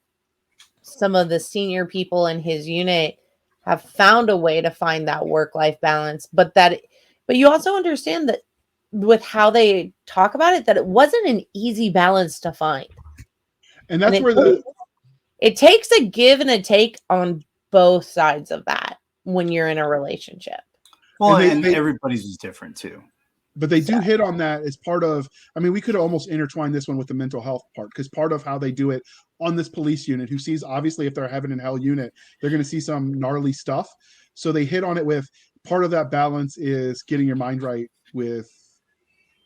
some of the senior people in his unit have found a way to find that work-life balance, but you also understand that with how they talk about it, that it wasn't an easy balance to find. And that's it takes a give and a take on both sides of that when you're in a relationship. Well, and everybody's is different too. But they do hit on that as part of, I mean, we could almost intertwine this one with the mental health part, because part of how they do it on this police unit, who sees, obviously, if they're a heaven and hell unit, they're going to see some gnarly stuff. So they hit on it with part of that balance is getting your mind right with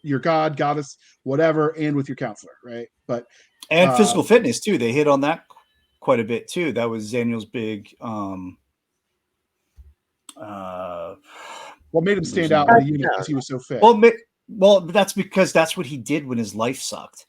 your God, goddess, whatever, and with your counselor, right? And physical fitness too. They hit on that quite a bit too. That was Daniel's big what made him stand out in the unit because he was so fit. Well, that's because that's what he did when his life sucked.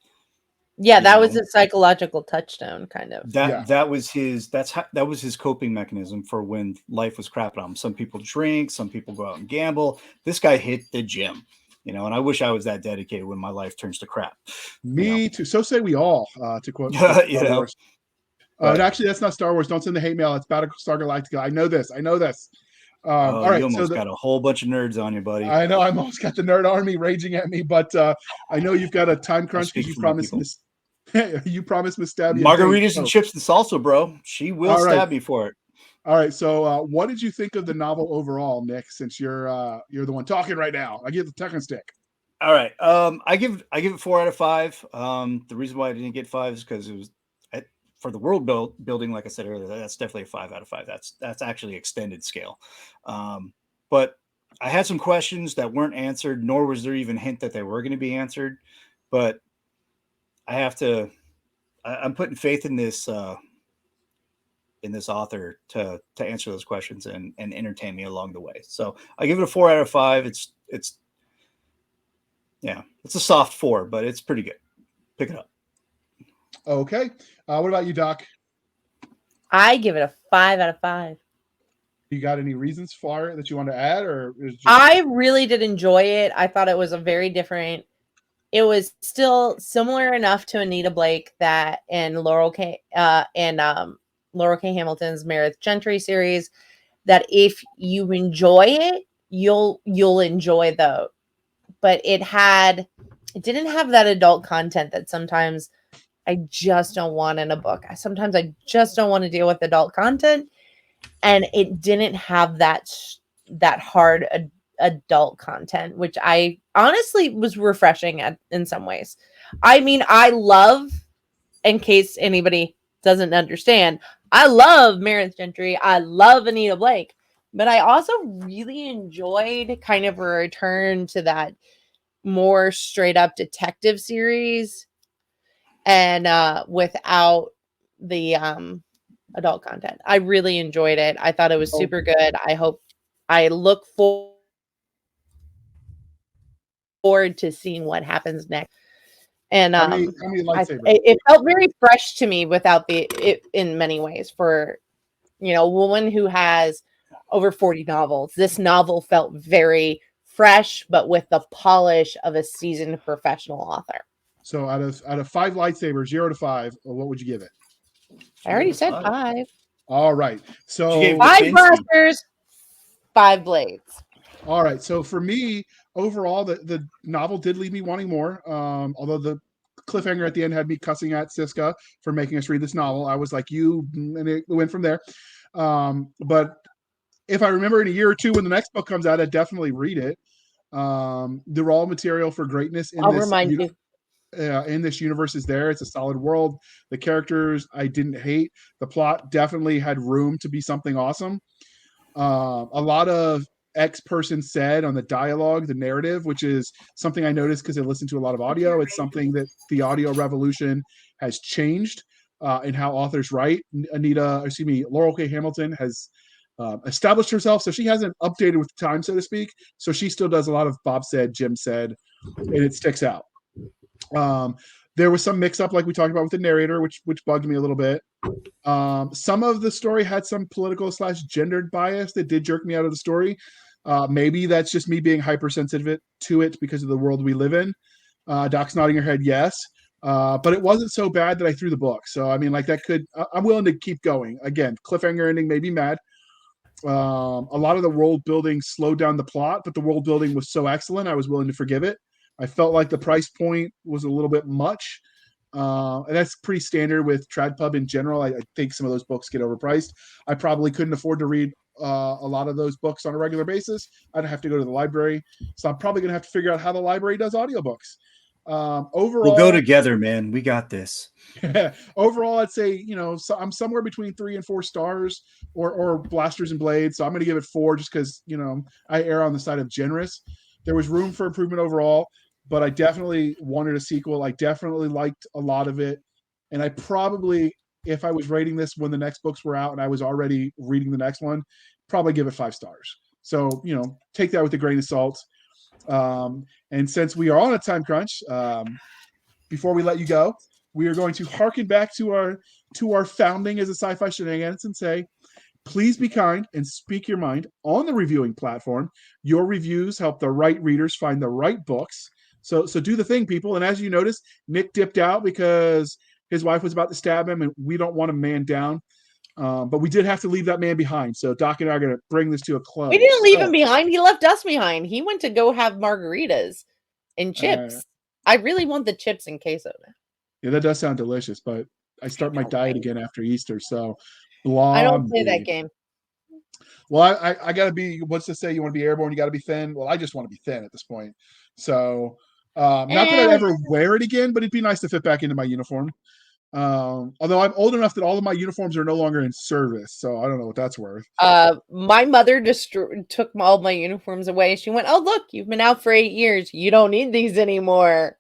Yeah, that was a psychological touchstone, kind of. That was his coping mechanism for when life was crapping on him. Some people drink, some people go out and gamble. This guy hit the gym, and I wish I was that dedicated when my life turns to crap. Me too. So say we all, to quote. Actually, that's not Star Wars. Don't send the hate mail. It's Battlestar Galactica. I know this. All right, you almost got a whole bunch of nerds on you, buddy. I know. I'm almost got the nerd army raging at me, but I know you've got a time crunch because you promised Miss Stabby margaritas and chips and salsa, bro. She will stab me for it. All right. So, what did you think of the novel overall, Nick? Since you're the one talking right now, I get the Tekken stick. All right. I give it 4 out of 5. The reason why I didn't get 5 is because it was for the world building. Like I said earlier, that's definitely a 5 out of 5. That's actually extended scale. But I had some questions that weren't answered, nor was there even a hint that they were going to be answered. But I'm putting faith in this author to answer those questions and entertain me along the way. So I give it a 4 out of 5. It's a soft 4, but it's pretty good. Pick it up. Okay. What about you, Doc? I give it a 5 out of 5. You got any reasons for it that you want to add, or is just... I really did enjoy it. I thought it was a very different. It was still similar enough to Anita Blake that and Laurel K. Hamilton's Meredith Gentry series that if you enjoy it, you'll enjoy though. But it didn't have that adult content that sometimes I just don't want in a book. Sometimes I just don't want to deal with adult content, and it didn't have that hard adult content, which I honestly was refreshing in some ways. I mean, I love, in case anybody doesn't understand, I love Meredith Gentry. I love Anita Blake, but I also really enjoyed kind of a return to that more straight up detective series and without the adult content. I really enjoyed it. I thought it was super good. I look forward to seeing what happens next. And how many lightsabers? it felt very fresh to me without it in many ways. For a woman who has over 40 novels, this novel felt very fresh, but with the polish of a seasoned professional author. So out of 5 lightsabers, 0 to 5, what would you give it? I already said 5. All right. So 5 blasters, 5 blades. All right. So for me, overall, the novel did leave me wanting more. Although the cliffhanger at the end had me cussing at Cisca for making us read this novel. I was like, and it went from there. But if I remember in a year or two when the next book comes out, I'd definitely read it. The raw material for greatness in in this universe is there. It's a solid world. The characters I didn't hate. The plot definitely had room to be something awesome. A lot of X-person said on the dialogue, the narrative, which is something I noticed because I listened to a lot of audio. It's something that the audio revolution has changed in how authors write. Laurel K. Hamilton has established herself, so she hasn't updated with the time, so to speak. So she still does a lot of Bob said, Jim said, and it sticks out. There was some mix-up, like we talked about with the narrator, which bugged me a little bit. Some of the story had some political / gendered bias that did jerk me out of the story. Maybe that's just me being hypersensitive to it because of the world we live in. Doc's nodding her head yes. But it wasn't so bad that I threw the book. So, I mean, like I'm willing to keep going. Again, cliffhanger ending made me mad. A lot of the world building slowed down the plot, but the world building was so excellent, I was willing to forgive it. I felt like the price point was a little bit much. And that's pretty standard with TradPub in general. I think some of those books get overpriced. I probably couldn't afford to read a lot of those books on a regular basis. I'd have to go to the library. So I'm probably going to have to figure out how the library does audiobooks. Overall, we'll go together, man. We got this. Overall, I'd say, so I'm somewhere between 3 and 4 stars or blasters and blades. So I'm going to give it 4 just because, I err on the side of generous. There was room for improvement overall, but I definitely wanted a sequel. I definitely liked a lot of it. And I probably, if I was rating this when the next books were out and I was already reading the next one, probably give it 5 stars. So, take that with a grain of salt. And since we are on a time crunch, before we let you go, we are going to harken back to our founding as a sci-fi shenanigans and say, please be kind and speak your mind on the reviewing platform. Your reviews help the right readers find the right books. So do the thing, people. And as you notice, Nick dipped out because his wife was about to stab him, and we don't want a man down. But we did have to leave that man behind. So Doc and I are going to bring this to a close. We didn't leave him behind. He left us behind. He went to go have margaritas and chips. I really want the chips and queso. Yeah, that does sound delicious, but I start my diet again after Easter. So I don't play that game. Well, I got to be, what's to say? You want to be airborne, you got to be thin. Well, I just want to be thin at this point. So Not that I'd ever wear it again, but it'd be nice to fit back into my uniform. Although I'm old enough that all of my uniforms are no longer in service, so I don't know what that's worth. My mother just took all my uniforms away. She went, "Oh, look, you've been out for 8 years. You don't need these anymore."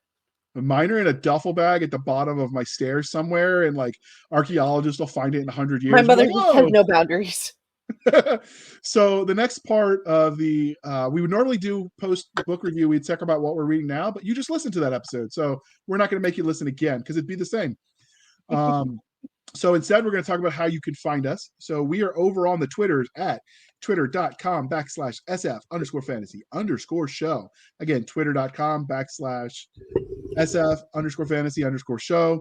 Mine are in a duffel bag at the bottom of my stairs somewhere, and like archaeologists will find it in 100 years. My mother Like, just has no boundaries. So the next part of the we would normally do post book review. We'd talk about what we're reading now, but you just listened to that episode, so we're not going to make you listen again because it'd be the same. So instead, we're going to talk about how you can find us. So we are over on the Twitters at twitter.com/SF_fantasy_show. Again, twitter.com/SF_fantasy_show.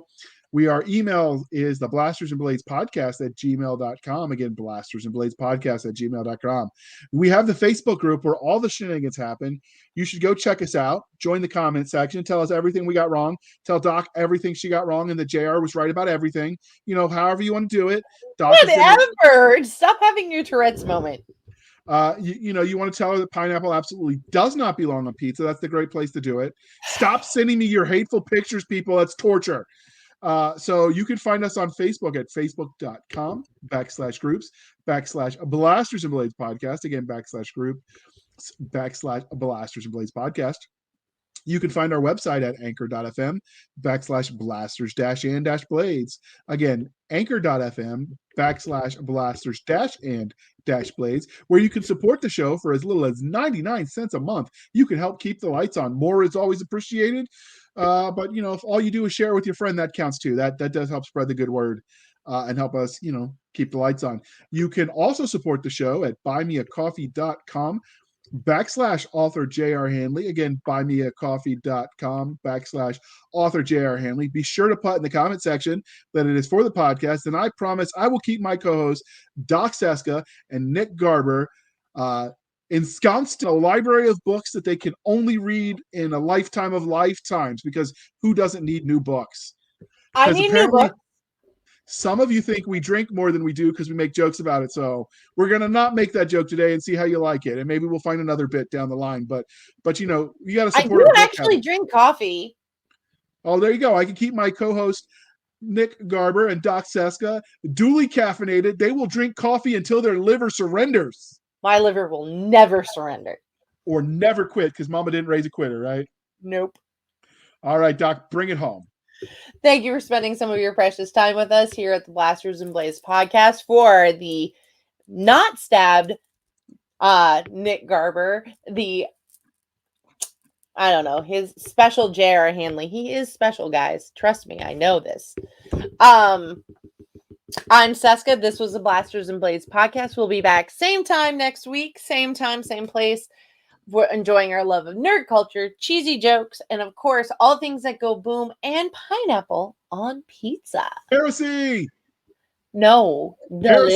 Our email is the Blasters and Blades podcast at gmail.com. Again, Blasters and Blades podcast at gmail.com. We have the Facebook group where all the shenanigans happen. You should go check us out. Join the comment section. Tell us everything we got wrong. Tell Doc everything she got wrong and that JR was right about everything. You know, however you want to do it. Doc Whatever. Stop having your Tourette's moment. You want to tell her that pineapple absolutely does not belong on pizza. That's the great place to do it. Stop sending me your hateful pictures, people. That's torture. So you can find us on Facebook at facebook.com/groups/Blasters and Blades podcast. Again, /group/Blasters and Blades podcast. You can find our website at anchor.fm/blasters-and-blades. Again, anchor.fm/blasters-and-blades, where you can support the show for as little as 99 cents a month. You can help keep the lights on. More is always appreciated. But if all you do is share with your friend, that counts too. That does help spread the good word and help us, keep the lights on. You can also support the show at buymeacoffee.com/author J.R. Handley. Again, buymeacoffee.com/author J.R. Handley. Be sure to put in the comment section that it is for the podcast, and I promise I will keep my co-hosts Doc Cisca and Nick Garber ensconced in a library of books that they can only read in a lifetime of lifetimes, because who doesn't need new books? I need new books. Some of you think we drink more than we do because we make jokes about it. So we're going to not make that joke today and see how you like it. And maybe we'll find another bit down the line. But you got to support. I do actually drink coffee. Oh, there you go. I can keep my co-host Nick Garber and Doc Cisca duly caffeinated. They will drink coffee until their liver surrenders. My liver will never surrender. Or never quit, because Mama didn't raise a quitter, right? Nope. All right, Doc, bring it home. Thank you for spending some of your precious time with us here at the Blasters and Blades podcast for the not stabbed Nick Garber, his special J.R. Handley. He is special, guys. Trust me, I know this. I'm Cisca. This was the Blasters and Blades podcast. We'll be back same time next week, same time, same place. We're enjoying our love of nerd culture, cheesy jokes, and of course, all things that go boom, and pineapple on pizza. Heresy! No, delicious.